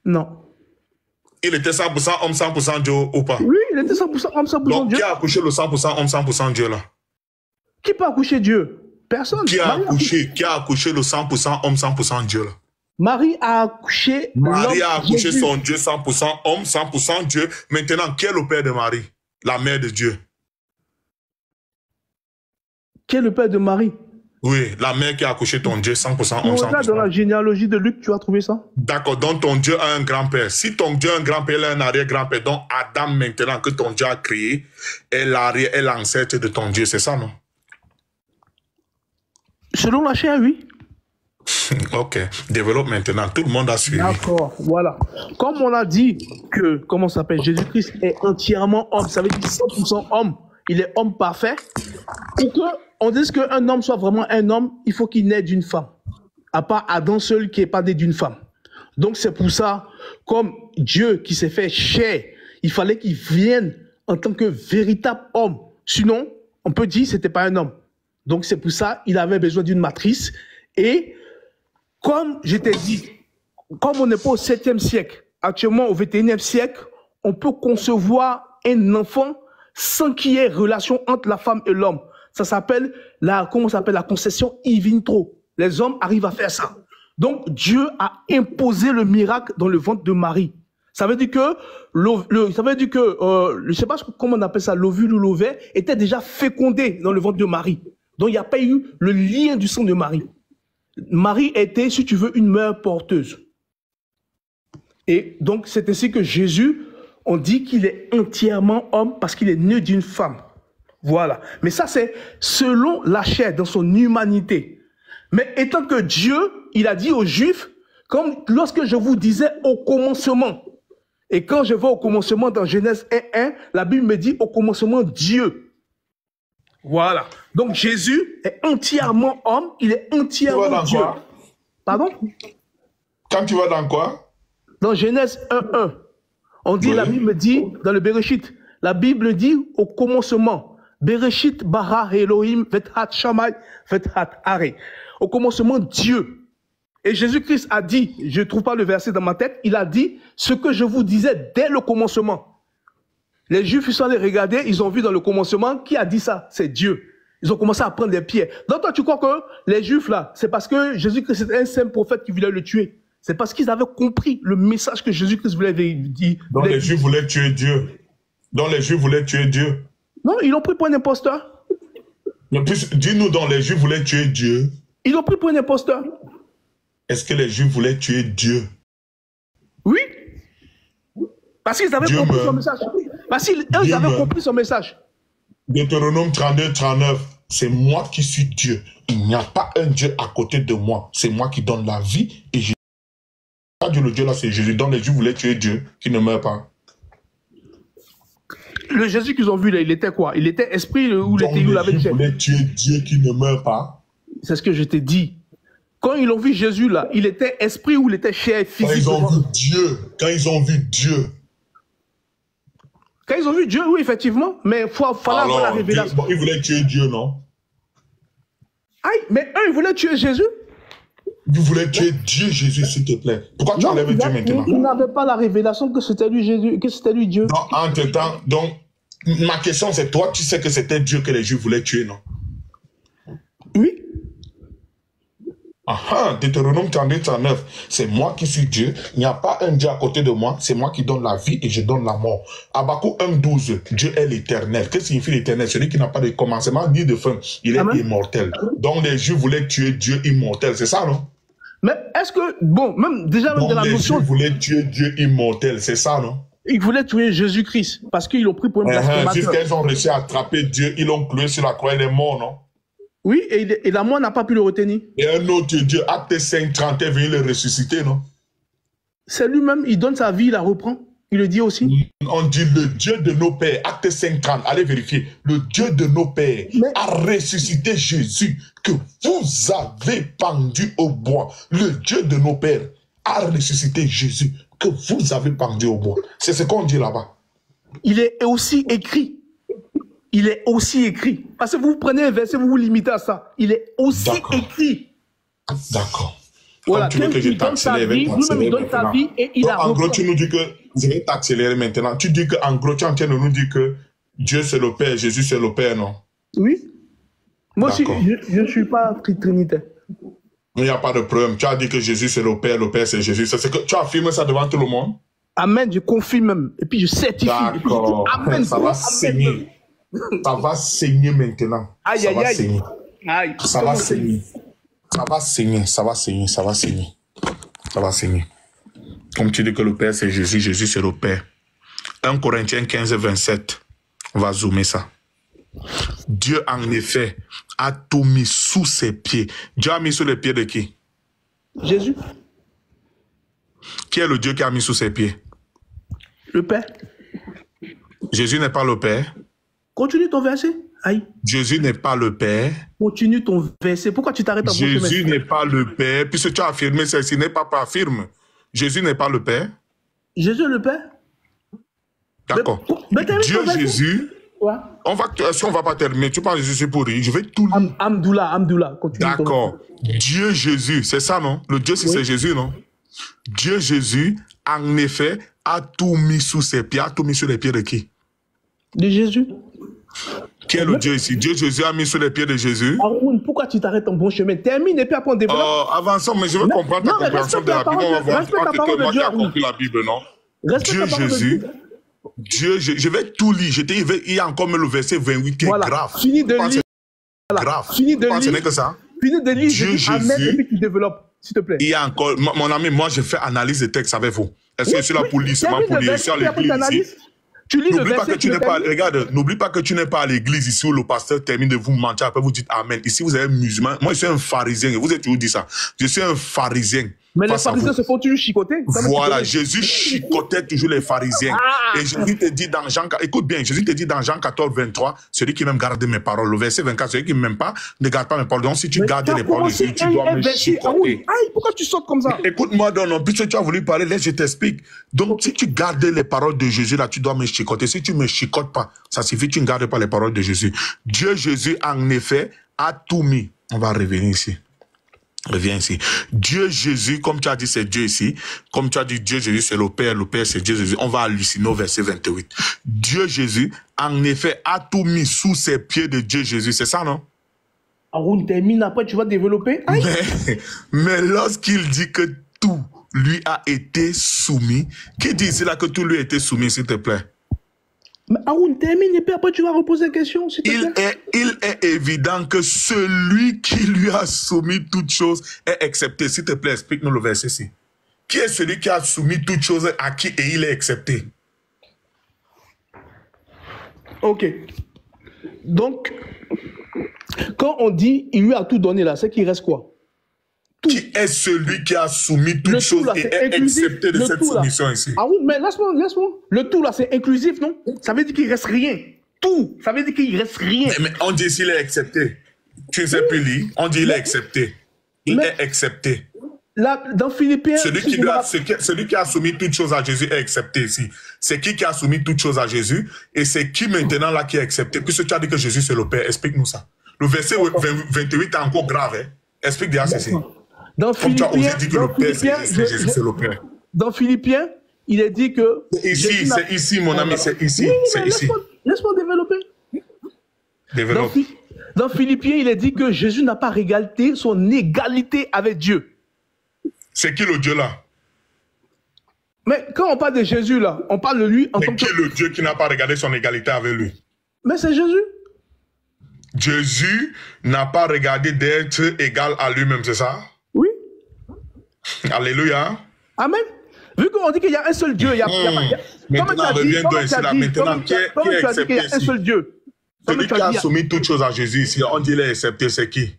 Non.
Il était 100% homme, 100% Dieu ou pas?
Oui, il était 100% homme, 100% Dieu.
Donc, qui a accouché le 100% homme, 100% Dieu là?
Qui peut accoucher Dieu? Personne.
Qui a accouché le 100% homme, 100% Dieu là?
Marie a accouché.
Marie a accouché son Dieu 100% homme, 100% Dieu. Maintenant, qui est le père de Marie? La mère de Dieu.
Qui est le père de Marie?
Oui, la mère qui a accouché ton Dieu 100% homme, 100%.
Dans la généalogie de Luc, tu as trouvé ça?
D'accord, donc ton Dieu a un grand-père. Si ton Dieu a un grand-père, il a un arrière-grand-père. Donc Adam, maintenant que ton Dieu a créé, est l'ancêtre de ton Dieu, c'est ça, non?
Selon la chair, oui.
Ok, développe maintenant. Tout le monde a suivi.
D'accord, voilà. Comme on a dit que, comment ça s'appelle, Jésus-Christ est entièrement homme, ça veut dire 100% homme. Il est homme parfait. Pour qu'on dise qu'un homme soit vraiment un homme, il faut qu'il naisse d'une femme. À part Adam seul qui n'est pas né d'une femme. Donc c'est pour ça, comme Dieu qui s'est fait chair, il fallait qu'il vienne en tant que véritable homme. Sinon, on peut dire que ce n'était pas un homme. Donc c'est pour ça qu'il avait besoin d'une matrice. Et comme je t'ai dit, comme on n'est pas au 7e siècle, actuellement au 21e siècle, on peut concevoir un enfant sans qu'il y ait relation entre la femme et l'homme. Ça s'appelle la conception in vitro. Les hommes arrivent à faire ça. Donc, Dieu a imposé le miracle dans le ventre de Marie. Ça veut dire que, je ne sais pas comment on appelle ça, l'ovule ou l'ovaire, était déjà fécondé dans le ventre de Marie. Donc, il n'y a pas eu le lien du sang de Marie. Marie était, si tu veux, une mère porteuse. Et donc, c'est ainsi que Jésus, on dit qu'il est entièrement homme parce qu'il est né d'une femme. Voilà. Mais ça, c'est selon la chair, dans son humanité. Mais étant que Dieu, il a dit aux Juifs, comme lorsque je vous disais au commencement, et quand je vais au commencement dans Genèse 1:1, la Bible me dit au commencement Dieu. Voilà. Donc Jésus est entièrement homme, il est entièrement Dieu.
Quoi?
Pardon?
Quand tu vas dans quoi?
Dans Genèse 1:1, on dit, oui. La Bible me dit, dans le Bereshit, la Bible dit au commencement, Bereshit bara Elohim vethat shamay vethat are. Au commencement, Dieu. Et Jésus-Christ a dit, je ne trouve pas le verset dans ma tête, il a dit ce que je vous disais dès le commencement. Les Juifs, ils sont allés regarder, ils ont vu dans le commencement, qui a dit ça? C'est Dieu. Ils ont commencé à prendre des pierres. Donc toi, tu crois que les Juifs, là, c'est parce que Jésus-Christ était un simple prophète qui voulait le tuer. C'est parce qu'ils avaient compris le message que Jésus-Christ voulait dire.
Donc les Juifs voulaient tuer Dieu. Donc les Juifs voulaient tuer Dieu.
Non, ils l'ont pris pour un imposteur.
Dis-nous donc, les Juifs voulaient tuer Dieu.
Ils l'ont pris pour un imposteur.
Est-ce que les Juifs voulaient tuer Dieu?
Oui. Parce qu'ils avaient compris son message. Parce qu'ils avaient compris son message.
Deutéronome 32, 39. C'est moi qui suis Dieu. Il n'y a pas un Dieu à côté de moi. C'est moi qui donne la vie. Et je... Le Dieu là, c'est Jésus. Donc les Juifs voulaient tuer Dieu, qui ne meurt pas.
Le Jésus qu'ils ont vu là, il était quoi? Il était esprit ou il avait
les Juifs voulaient tuer Dieu qui ne meurt pas.
C'est ce que je t'ai dit. Quand ils ont vu Jésus là, il était esprit ou il était chair physique?
Quand ils ont vu Dieu. Quand ils ont vu Dieu.
Quand ils ont vu Dieu, oui, effectivement. Mais il fallait avoir la révélation.
Bon, ils voulaient tuer Dieu, non?
Aïe, mais eux, ils voulaient tuer Jésus?
Ils voulaient tuer Dieu, Jésus, s'il te plaît. Pourquoi tu enlèves Dieu maintenant?
Ils n'avaient pas la révélation que c'était lui Jésus, que c'était lui Dieu.
Non, entre-temps, donc, ma question c'est, toi, tu sais que c'était Dieu que les Juifs voulaient tuer, non?
Oui.
Deutéronome 32, 39. C'est moi qui suis Dieu. Il n'y a pas un Dieu à côté de moi. C'est moi qui donne la vie et je donne la mort. Habakkuk 1:12. Dieu est l'éternel. Que signifie l'éternel? Celui qui n'a pas de commencement ni de fin. Il est immortel. Donc les Juifs voulaient tuer Dieu immortel. C'est ça, non?
Mais est-ce que, bon, même déjà même
donc,
de la notion...
les Juifs voulaient tuer Dieu immortel. C'est ça, non?
Ils voulaient tuer Jésus-Christ parce qu'ils l'ont pris pour un blasphémateur.
Jusqu'à ont réussi à attraper Dieu, ils l'ont cloué sur la croix, il est mort, non?
Oui, et la mort n'a pas pu le retenir.
Et un autre Dieu, Acte 5, 30, est venu le ressusciter, non?
C'est lui-même, il donne sa vie, il la reprend. Il le dit aussi.
On dit le Dieu de nos pères, Acte 5, 30, allez vérifier. Le Dieu de nos pères a ressuscité Jésus que vous avez pendu au bois. Le Dieu de nos pères a ressuscité Jésus que vous avez pendu au bois. C'est ce qu'on dit là-bas.
Il est aussi écrit. Il est aussi écrit. Parce que vous prenez un verset, vous vous limitez à ça. Il est aussi écrit.
D'accord.
Voilà, tu veux que je t'accélère, lui-même il donne sa vie et il a...
En gros, tu nous dis que... Je vais t'accélérer maintenant. Tu dis qu'en gros, tu es en train de nous dire que Dieu c'est le Père, Jésus c'est le Père, non?
Oui. Moi aussi, je ne suis pas trinitaire.
Il n'y a pas de problème. Tu as dit que Jésus c'est le Père c'est Jésus. C'est ce que tu affirmes ça devant tout le monde?
Amen, je confirme même. Et puis je certifie.
D'accord.
Amen.
Ça va saigner. Ça va saigner maintenant.
Aïe, aïe, aïe.
Aïe. Ça va saigner. Ça va saigner, ça va saigner, ça va saigner. Ça va saigner. Comme tu dis que le Père c'est Jésus, Jésus c'est le Père. 1 Corinthiens 15, 27. On va zoomer ça. Dieu en effet a tout mis sous ses pieds. Dieu a mis sous les pieds de qui?
Jésus.
Qui est le Dieu qui a mis sous ses pieds?
Le Père.
Jésus n'est pas le Père.
Continue ton verset. Aïe.
Jésus n'est pas le Père.
Continue ton verset. Pourquoi tu t'arrêtes en bon chemin?
Jésus n'est pas le Père. Puisque tu as affirmé ceci, n'est pas affirme. Jésus n'est pas le Père.
Jésus est le Père.
D'accord. Dieu Jésus. Ouais. Si on ne va pas terminer, tu parles de Jésus pourri, je vais tout lire.
Amdoula.
D'accord. Dieu Jésus, c'est ça, non? Le Dieu, c'est Jésus, non? Dieu Jésus, en effet, a tout mis sous ses pieds. A tout mis sur les pieds de qui?
De Jésus.
Qui est le Dieu ici? Dieu Jésus a mis sur les pieds de Jésus.
Aroun, pourquoi tu t'arrêtes en bon chemin? Termine et puis après on développe.
Avançons, mais je veux comprendre ta compréhension de la Bible. On va voir que moi qui a compris la Bible, non? Dieu Jésus. Dieu, je vais tout lire. Il y a encore le verset 28 qui est grave.
Fini de lire.
Grave.
Fini de lire.
Ce n'est que ça.
Fini de lire.
Dieu Jésus.
Et puis tu développes, s'il te plaît.
Il y a encore, mon ami, moi je fais analyse de texte avec vous. Est-ce que je suis là pour lire seulement pour lire sur l'église ici?
Tu lis le
N'oublie pas
verset.
que tu n'es pas, regarde, n'oublie pas que tu n'es pas à l'église ici où le pasteur termine de vous mentir, après vous dites Amen. Ici, vous êtes musulman. Moi, je suis un pharisien. Vous avez toujours dit ça. Je suis un pharisien.
Mais les pharisiens se font toujours chicoter.
Voilà, Jésus chicotait toujours les pharisiens. Et Jésus te dit dans Jean, écoute bien, Jésus te dit dans Jean 14, 23, celui qui m'aime garde mes paroles. Le verset 24, celui qui ne m'aime pas, ne garde pas mes paroles. Donc si tu gardes les paroles de Jésus, tu dois me chicoter.
Aïe, pourquoi tu sautes comme ça?
Écoute-moi, non, puisque tu as voulu parler, laisse, je t'explique. Donc si tu gardes les paroles de Jésus, là, tu dois me chicoter. Si tu ne me chicotes pas, ça suffit, tu ne gardes pas les paroles de Jésus. Dieu Jésus, en effet, a tout mis. On va revenir ici. Reviens ici. Dieu Jésus, comme tu as dit, c'est Dieu ici. Comme tu as dit, Dieu Jésus, c'est le Père c'est Dieu Jésus. On va halluciner au verset 28. Dieu Jésus, en effet, a tout mis sous ses pieds de Dieu Jésus. C'est ça, non?
Arun, termine, après tu vas développer.
Mais lorsqu'il dit que tout lui a été soumis, qui dit ici là que tout lui a été soumis, s'il te plaît?
Mais Arun, termine et puis après tu vas reposer la question, s'il te plaît.
Il est évident que celui qui lui a soumis toutes choses est accepté. S'il te plaît, explique-nous le verset ici. Qui est celui qui a soumis toutes choses à qui et il est accepté?
Ok. Donc, quand on dit il lui a tout donné là, c'est qu'il reste quoi? Tout.
Qui est celui qui a soumis toutes choses et est accepté de cette soumission ici?
Ah oui, mais laisse-moi. Le tout là, c'est inclusif, non? Ça veut dire qu'il reste rien. Tout, ça veut dire qu'il reste rien.
Mais on dit s'il est accepté. Tu ne sais plus lire. On dit il est accepté. Il est accepté.
Là, dans Philippiens...
Celui qui a soumis toutes choses à Jésus est accepté ici. C'est qui a soumis toutes choses à Jésus? Et c'est qui maintenant là qui est accepté? Puisque tu as dit que Jésus c'est le Père. Explique-nous ça. Le verset 28 est encore grave. Hein? Explique déjà ceci.
Dans
comme tu as osé dire que le Père c'est Jésus c'est le Père.
Dans Philippiens, il est dit que...
Ici, c'est ici mon ami, c'est ici. C'est ici.
Laisse-moi développer.
Développe.
Dans Philippiens, il est dit que Jésus n'a pas régalé son égalité avec Dieu.
C'est qui le Dieu là?
Mais quand on parle de Jésus là, on parle de lui en tant que...
Mais qui est le Dieu qui n'a pas regardé son égalité avec lui?
Mais c'est Jésus.
Jésus n'a pas regardé d'être égal à lui-même, c'est ça?
Oui.
Alléluia.
Amen. Vu qu'on dit qu'il y a un seul Dieu, il y a
maintenant, reviens-toi ici là. Maintenant, qui est accepté
ici? Un seul Dieu.
Celui qui a soumis toutes choses à Jésus ici, on dit qu'il est accepté, c'est qui?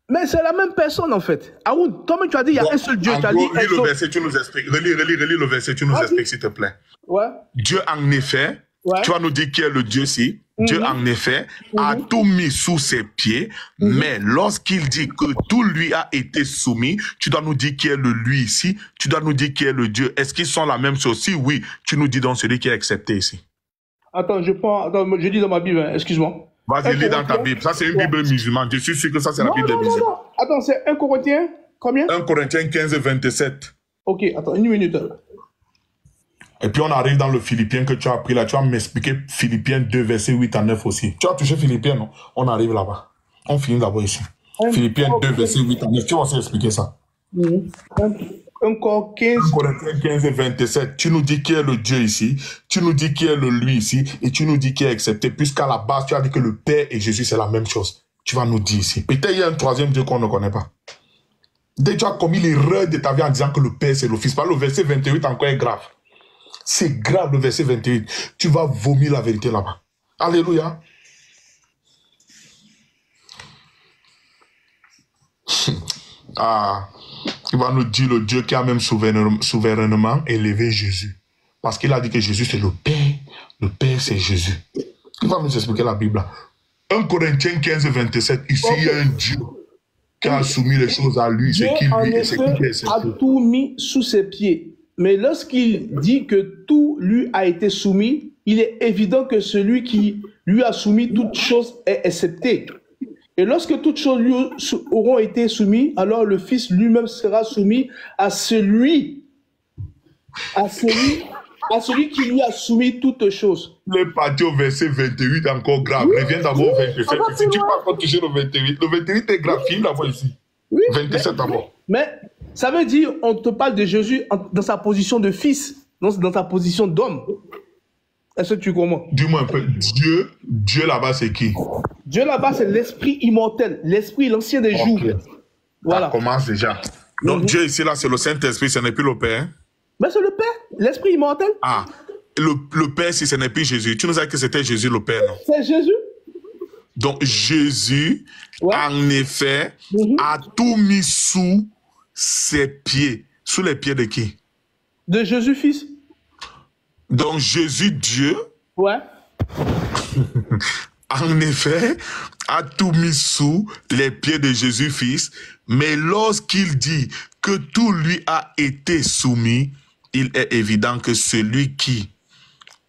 Mais c'est la même personne en fait. Aoun, toi-même tu as dit il y a un seul Dieu.
En gros, lis le verset, tu nous expliques. Relis le verset, tu nous expliques s'il te plaît.
Ouais.
Dieu en effet, tu vas nous dire qui est le Dieu ici. Dieu en effet a tout mis sous ses pieds, mais lorsqu'il dit que tout lui a été soumis, tu dois nous dire qui est le lui ici, tu dois nous dire qui est le Dieu. Est-ce qu'ils sont la même chose? Si oui, tu nous dis donc celui qui est accepté ici.
Attends, je lis dans ma Bible, hein, excuse-moi.
Vas-y, lis dans ta Bible. Ça, c'est une Bible musulmane. Je suis sûr que ça, c'est la Bible des musulmans.
Non. Attends, c'est 1 Corinthiens, combien?
1 Corinthiens 15, 27.
Ok, attends, une minute.
Et puis, on arrive dans le Philippiens que tu as appris là. Tu vas m'expliquer Philippiens 2, versets 8 à 9 aussi. Tu as touché Philippiens, non? On arrive là-bas. On finit d'abord ici. Philippiens 2, versets 8 à 9. Tu vas aussi expliquer ça.
Encore 15.
1 Corinthiens 15 et 27. Tu nous dis qui est le Dieu ici. Tu nous dis qui est le lui ici. Et tu nous dis qui est accepté. Puisqu'à la base, tu as dit que le Père et Jésus, c'est la même chose. Tu vas nous dire ici. Peut-être il y a un troisième Dieu qu'on ne connaît pas. Dès que tu as commis l'erreur de ta vie en disant que le Père, c'est le Fils. Par le verset 28 encore est grave. C'est grave le verset 28. Tu vas vomir la vérité là-bas. Alléluia. Il va nous dire le Dieu qui a même souverainement élevé Jésus. Parce qu'il a dit que Jésus c'est le Père. Le Père c'est Jésus. Il va nous expliquer la Bible. 1 Corinthiens 15, 27. Ici il y a un Dieu qui a soumis les choses à lui. C'est qui lui et c'est qui est
a tout mis sous ses pieds. Mais lorsqu'il dit que tout lui a été soumis, il est évident que celui qui lui a soumis toutes choses est accepté. Et lorsque toutes choses lui auront été soumises, alors le Fils lui-même sera soumis à celui qui lui a soumis toutes choses.
Le parti au verset 28 est encore grave. Reviens d'abord au 27. Si tu parles pas toucher le 28, le 28 est grave. Finis d'abord ici. 27 d'abord.
Mais ça veut dire, on te parle de Jésus dans sa position de fils, non dans sa position d'homme. Est-ce que tu comprends?
Dis-moi un peu, Dieu là-bas c'est qui? Dieu
là-bas c'est l'esprit immortel, l'esprit, l'ancien des jours.
Voilà. Ça commence déjà. Donc Dieu ici là c'est le Saint-Esprit, ce n'est plus le Père.
Mais c'est le Père, l'esprit immortel.
le Père, si ce n'est plus Jésus, tu nous as dit que c'était Jésus le Père, non?
C'est Jésus.
Donc Jésus, en effet, a tout mis sous ses pieds. Sous les pieds de qui?
De Jésus fils.
Donc Jésus, Dieu, en effet, a tout mis sous les pieds de Jésus fils, mais lorsqu'il dit que tout lui a été soumis, il est évident que celui qui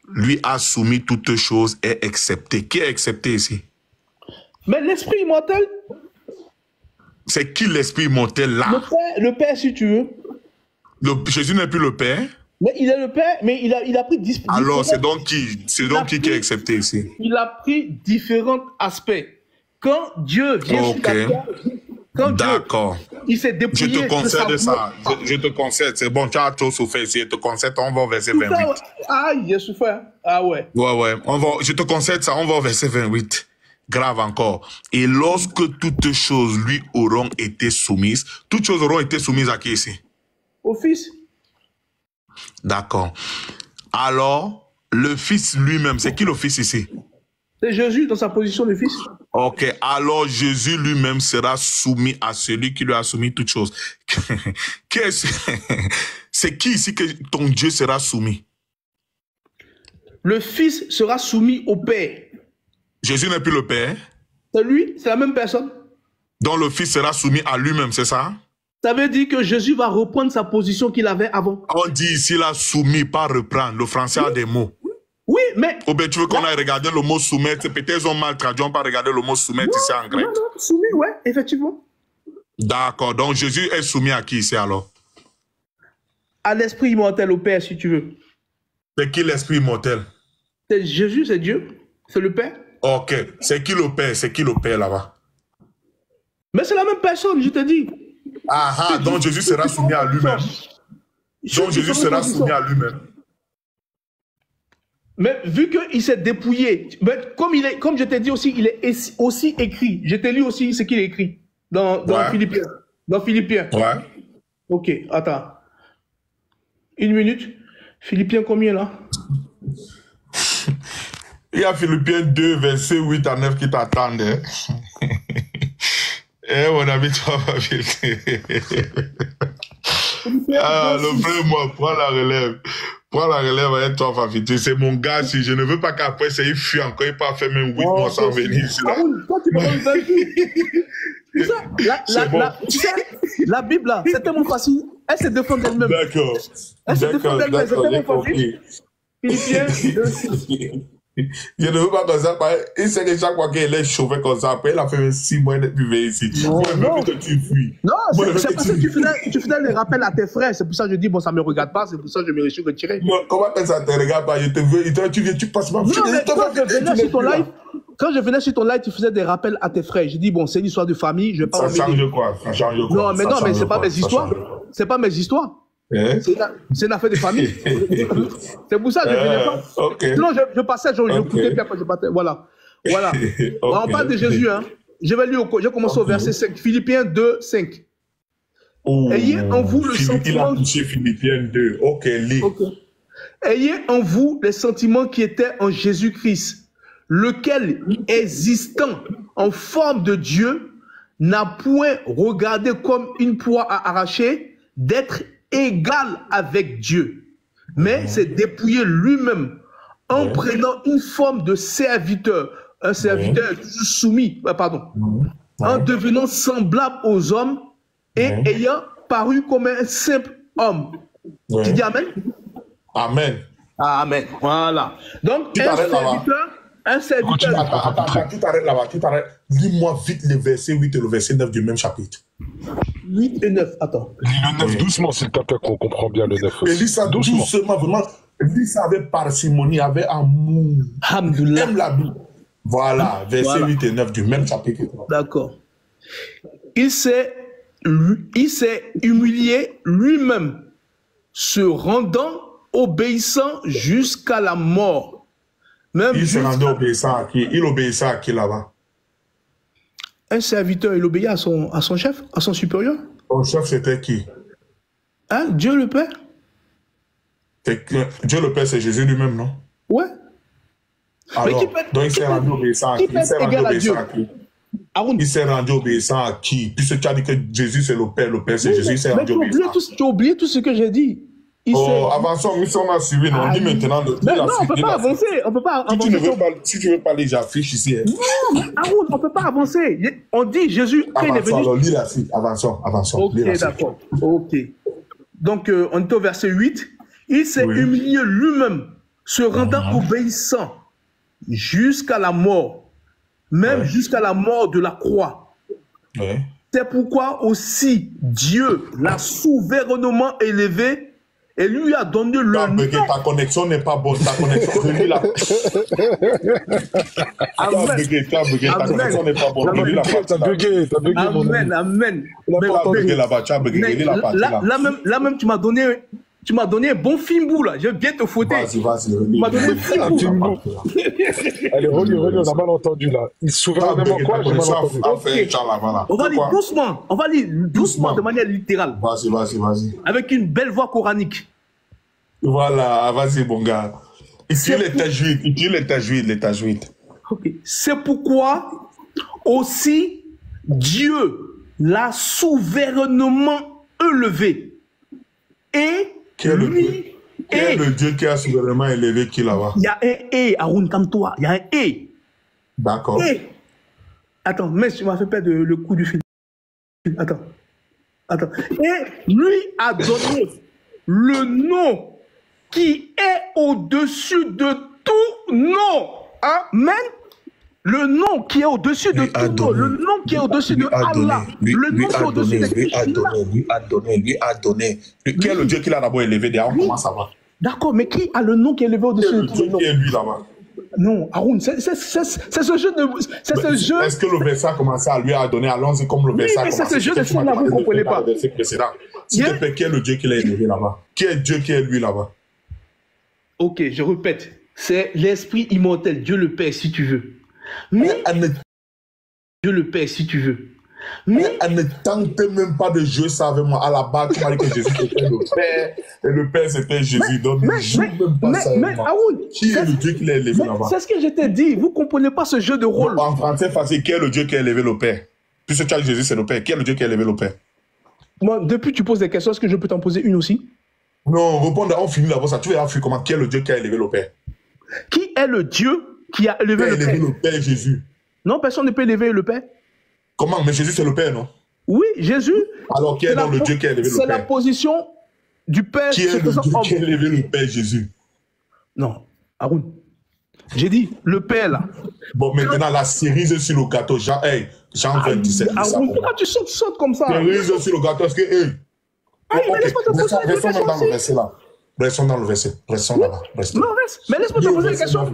lui a soumis toutes choses est accepté. Qui est accepté ici?
Mais l'esprit immortel.
C'est qui l'esprit immortel là?
Le Père, si tu veux.
Jésus n'est plus le Père?
Mais il est le Père, mais il a pris différents...
Alors, c'est donc qui? C'est donc qui est accepté ici?
Il a pris différents aspects. Quand Dieu vient sur la terre,
d'accord.
Il s'est dépouillé.
Je te concède ça. Je te concède. C'est bon, tu as trop souffert ici. Je te concède. On va au verset 28.
Ah, j'ai souffert. Ah ouais.
Ouais. Je te concède ça. On va au verset 28. Grave encore. Et lorsque toutes choses lui auront été soumises, toutes choses auront été soumises à qui ici?
Au Fils.
D'accord. Alors, le Fils lui-même, c'est qui le Fils ici?
C'est Jésus dans sa position de Fils.
Ok, alors Jésus lui-même sera soumis à celui qui lui a soumis toutes choses. C'est qui ici que ton Dieu sera soumis?
Le Fils sera soumis au Père.
Jésus n'est plus le Père?
C'est lui, c'est la même personne.
Donc le Fils sera soumis à lui-même, c'est ça?
Ça veut dire que Jésus va reprendre sa position qu'il avait avant.
On dit ici là soumis, pas reprendre. Le français a des mots.
Oui, mais...
Ou bien tu veux qu'on aille regarder le mot soumettre? Peut-être ils ont mal traduit, on va regarder le mot soumettre ici en grec.
Non, soumis, ouais, effectivement.
D'accord, donc Jésus est soumis à qui ici alors?
À l'esprit immortel, au Père, si tu veux.
C'est qui l'esprit immortel?
C'est Jésus, c'est Dieu, c'est le Père.
Ok, c'est qui le Père? C'est qui le Père là-bas?
Mais c'est la même personne, je te dis.
Ah, donc Jésus sera soumis à lui-même. Donc Jésus sera soumis à lui-même.
Mais vu qu'il s'est dépouillé, comme je t'ai dit aussi, il est aussi écrit. Je t'ai lu aussi ce qu'il est écrit dans Philippiens. Dans Philippiens.
Ouais.
Ok, attends. Une minute. Philippiens combien là?
Il y a Philippiens 2, verset 8 à 9 qui t'attendent. Eh, mon ami, toi, ma fille. Ah, le vrai, moi, prends la relève. Prends la relève avec toi, Fafiti. C'est mon gars, si je ne veux pas qu'après, ça y fuit encore, il pas fait même 8 mois sans venir ici.
Ah oui, toi, tu m'as tu sais, la Bible, là, c'est tellement facile. Elle se défend d'elle-même.
D'accord.
Elle se défend d'elle-même, c'est tellement facile. Philippiens 2.
Je ne veux pas comme ça, il sait que chaque fois qu'il est chauffé comme ça, après il a fait 6 mois depuis venir ici.
Non,
moi, que tu fuis.
Non, c'est parce que tu faisais les rappels à tes frères, c'est pour ça que je dis, bon, ça ne me regarde pas, c'est pour ça que je me suis retiré.
Non, comment ça ne te regarde pas? Je te veux, tu passes pas.
Non, mais quand je venais sur ton live, tu faisais des rappels à tes frères. Je dis, bon, c'est une histoire de famille, je vais pas...
Ça change quoi? Ça change quoi?
Non, mais c'est pas mes histoires. C'est pas mes histoires. C'est une affaire de famille. C'est pour ça que je ne venais pas. Sinon, je passais, j'écoutais, puis après je partais. Voilà. On parle de Jésus. Hein. Je vais commencer au verset 5. Philippiens 2, 5. Ayez en vous le sentiment...
Il a touché Philippiens 2. Ok, lis.
Ayez en vous les sentiments qui étaient en Jésus-Christ, lequel, existant en forme de Dieu, n'a point regardé comme une proie à arracher d'être égal avec Dieu, mais s'est dépouillé lui-même en prenant une forme de serviteur, un serviteur soumis, en devenant semblable aux hommes et ayant paru comme un simple homme. Tu dis Amen?
Amen.
Amen. Voilà. Donc, un serviteur...
Attends, tu t'arrêtes là-bas, Lis-moi vite le verset 8 et le verset 9 du même chapitre.
8 et 9, attends.
Lis le 9 doucement, s'il te plaît, qu'on comprend bien le 9.
Et lis ça doucement, vraiment. Lis ça avec parcimonie, avec amour.
Alhamdoulilah.
Aime la Bible. Voilà, verset 8 et 9 du même chapitre.
D'accord. Il s'est humilié lui-même, se rendant obéissant jusqu'à la mort. Même
il se rendait obéissant à qui? Il obéissait à qui là-bas?
Un serviteur, il obéit à son chef, à son supérieur.
Son chef, c'était qui?
Hein? Dieu le Père.
Dieu le Père, c'est Jésus lui-même, non?
Ouais.
Alors, donc il s'est rendu obéissant à qui? Il s'est rendu obéissant à qui? Il s'est rendu obéissant à qui? Puisque tu as dit que Jésus c'est le Père c'est Jésus, il s'est rendu obéissant.
Tu as oublié tout ce que j'ai dit.
Avançons, nous sommes suivis, on dit maintenant.
Non, on ne peut pas avancer. On peut pas avancer.
Si tu veux parler, j'affiche ici. Hein.
Non, Haroun, on ne peut pas avancer. On dit Jésus, quand il est venu.
Alors, lis la suite. Avançons.
Ok, d'accord. Ok. Donc, on est au verset 8. Il s'est humilié lui-même, se rendant obéissant jusqu'à la mort, même jusqu'à la mort de la croix. C'est pourquoi aussi Dieu l'a souverainement élevé et lui a donné le nom.
Ta connexion n'est pas bonne. Ta connexion, relis la. Ta connexion n'est pas bonne. Relis la partie.
Amen. Là même, tu m'as donné un bon fimbou là. Je vais bien te fouetter.
Vas-y.
Tu m'as donné un fimbou.
Allez, relis, on a mal entendu là. Il se souverainement quoi? J'ai mal entendu.
On va lire doucement. On va lire doucement de manière littérale.
Vas-y.
Avec une belle voix coranique.
Voilà, vas-y, mon gars. Ici, l'état juif.
Okay. C'est pourquoi aussi Dieu l'a souverainement élevé. Et
qui est le Dieu qui a souverainement élevé qui là-bas?
Il y a un et, Haroun, comme toi. Il y a un et.
D'accord.
Attends, mais tu m'as fait perdre le coup du fil. Attends. Et lui a donné le nom qui est au-dessus de tout nom. Amen. Le nom qui est au-dessus de tout nom. Le nom qui est au-dessus de Allah. Le nom qui est au-dessus de
lui a donné. Qui est le Dieu qui l'a d'abord élevé? D'ailleurs, comment ça va?
D'accord, mais qui a le nom qui est élevé au-dessus de tout nom?
Qui est lui là-bas?
Non, Haroun, c'est ce jeu de... C'est ce jeu...
Est-ce que le verset a commencé à lui a donné? Allons-y comme le verset a commencé.
Mais c'est ce jeu de film là, vous ne comprenez pas.
S'il te plaît, qui est le Dieu qui l'a élevé là-bas? Qui est Dieu qui est lui là-bas?
Ok, je répète. C'est l'esprit immortel, Dieu le Père, si tu veux. Mais... Dieu le Père, si tu veux. Mais...
Elle ne tente même pas de jouer ça avec moi. À la base, tu m'as dit que Jésus était le Père, et le Père c'était Jésus. Donc ne joue même pas ça avec moi. Qui est le Dieu qui l'a élevé là-bas?
C'est ce que je t'ai dit. Vous ne comprenez pas ce jeu de rôle.
En français facile, qui est le Dieu qui a élevé le Père? Puisque tu as dit Jésus, c'est le Père. Qui est le Dieu qui a élevé le Père?
Moi, depuis tu poses des questions, est-ce que je peux t'en poser une aussi?
Non, répondre, on finit d'abord ça. Tu vas comment? Qui est le Dieu qui a élevé le Père?
Qui est le Dieu qui a élevé le Père?
Le Père Jésus.
Non, personne ne peut élever le Père.
Comment? Mais Jésus, c'est le Père, non?
Oui, Jésus.
Alors, qui est le Dieu qui a élevé le Père?
C'est la position du Père.
Qui est le Dieu qui a élevé le Père Jésus? Non,
Haroun. J'ai dit, le Père, là.
Bon, maintenant, la cerise sur le gâteau. Jean 27.
Haroun, pourquoi tu sautes comme ça?
Cerise sur le gâteau, est-ce que... Restons dans le verset là. Restons dans le verset. Restons là-bas.
Non, reste. Mais laisse-moi te poser une question.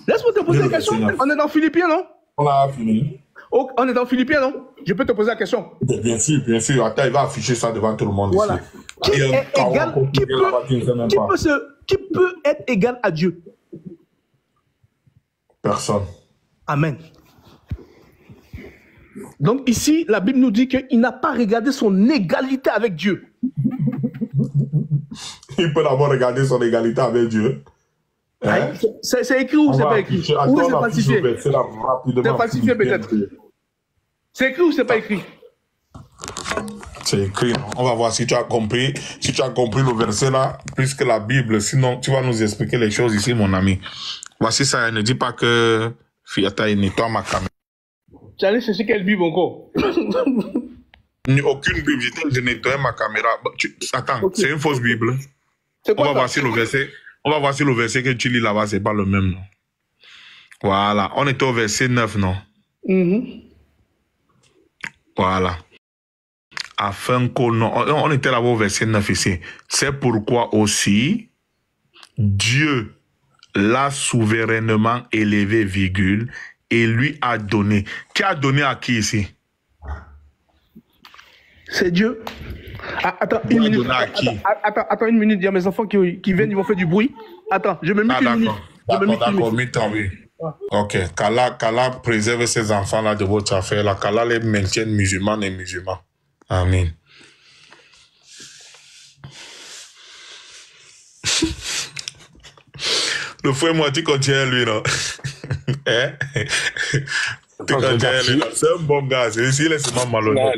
Laisse-moi te poser une question. On est dans Philippiens, non?
On a fini.
On est dans Philippiens, non? Je peux te poser la question.
Bien sûr. Attends, il va afficher ça devant tout le monde.
Voilà. Qui est égal, qui peut être égal à Dieu?
Personne.
Amen. Donc ici, la Bible nous dit qu'il n'a pas regardé son égalité avec Dieu.
Il peut d'abord regarder son égalité avec Dieu.
Hein? C'est écrit ou c'est pas écrit? Ou c'est falsifié? C'est falsifié peut-être. C'est écrit ou c'est pas écrit?
C'est écrit. On va voir si tu as compris. Si tu as compris le verset là, puisque la Bible, sinon tu vas nous expliquer les choses ici, mon ami. Voici ça, ne dis pas que Fiata nettoie ma caméra.
Tu allais chercher quelle Bible encore?
Aucune Bible, je nettoie ma caméra. Attends, okay. C'est une fausse Bible. On va voir si le verset que tu lis là-bas, c'est pas le même, non? Voilà, on était au verset 9, non? Voilà. Afin qu'on... On était là-bas au verset 9 ici. C'est pourquoi aussi, Dieu l'a souverainement élevé, virgule, et lui a donné. Qui a donné à qui ici? C'est Dieu. Attends, une minute. Attends une minute. Il y a mes enfants qui viennent, ils vont faire du bruit. Attends, je me mets une minute. D'accord, mi-temps, oui. Ok, qu'Allah préserve ces enfants-là de votre affaire, là, qu'Allah les maintienne musulmans et musulmans. Amen. Le frère, moi, tu continues lui, non? Hein? Tu continues lui, non? C'est un bon gars. C'est ici, il est seulement malhonnête.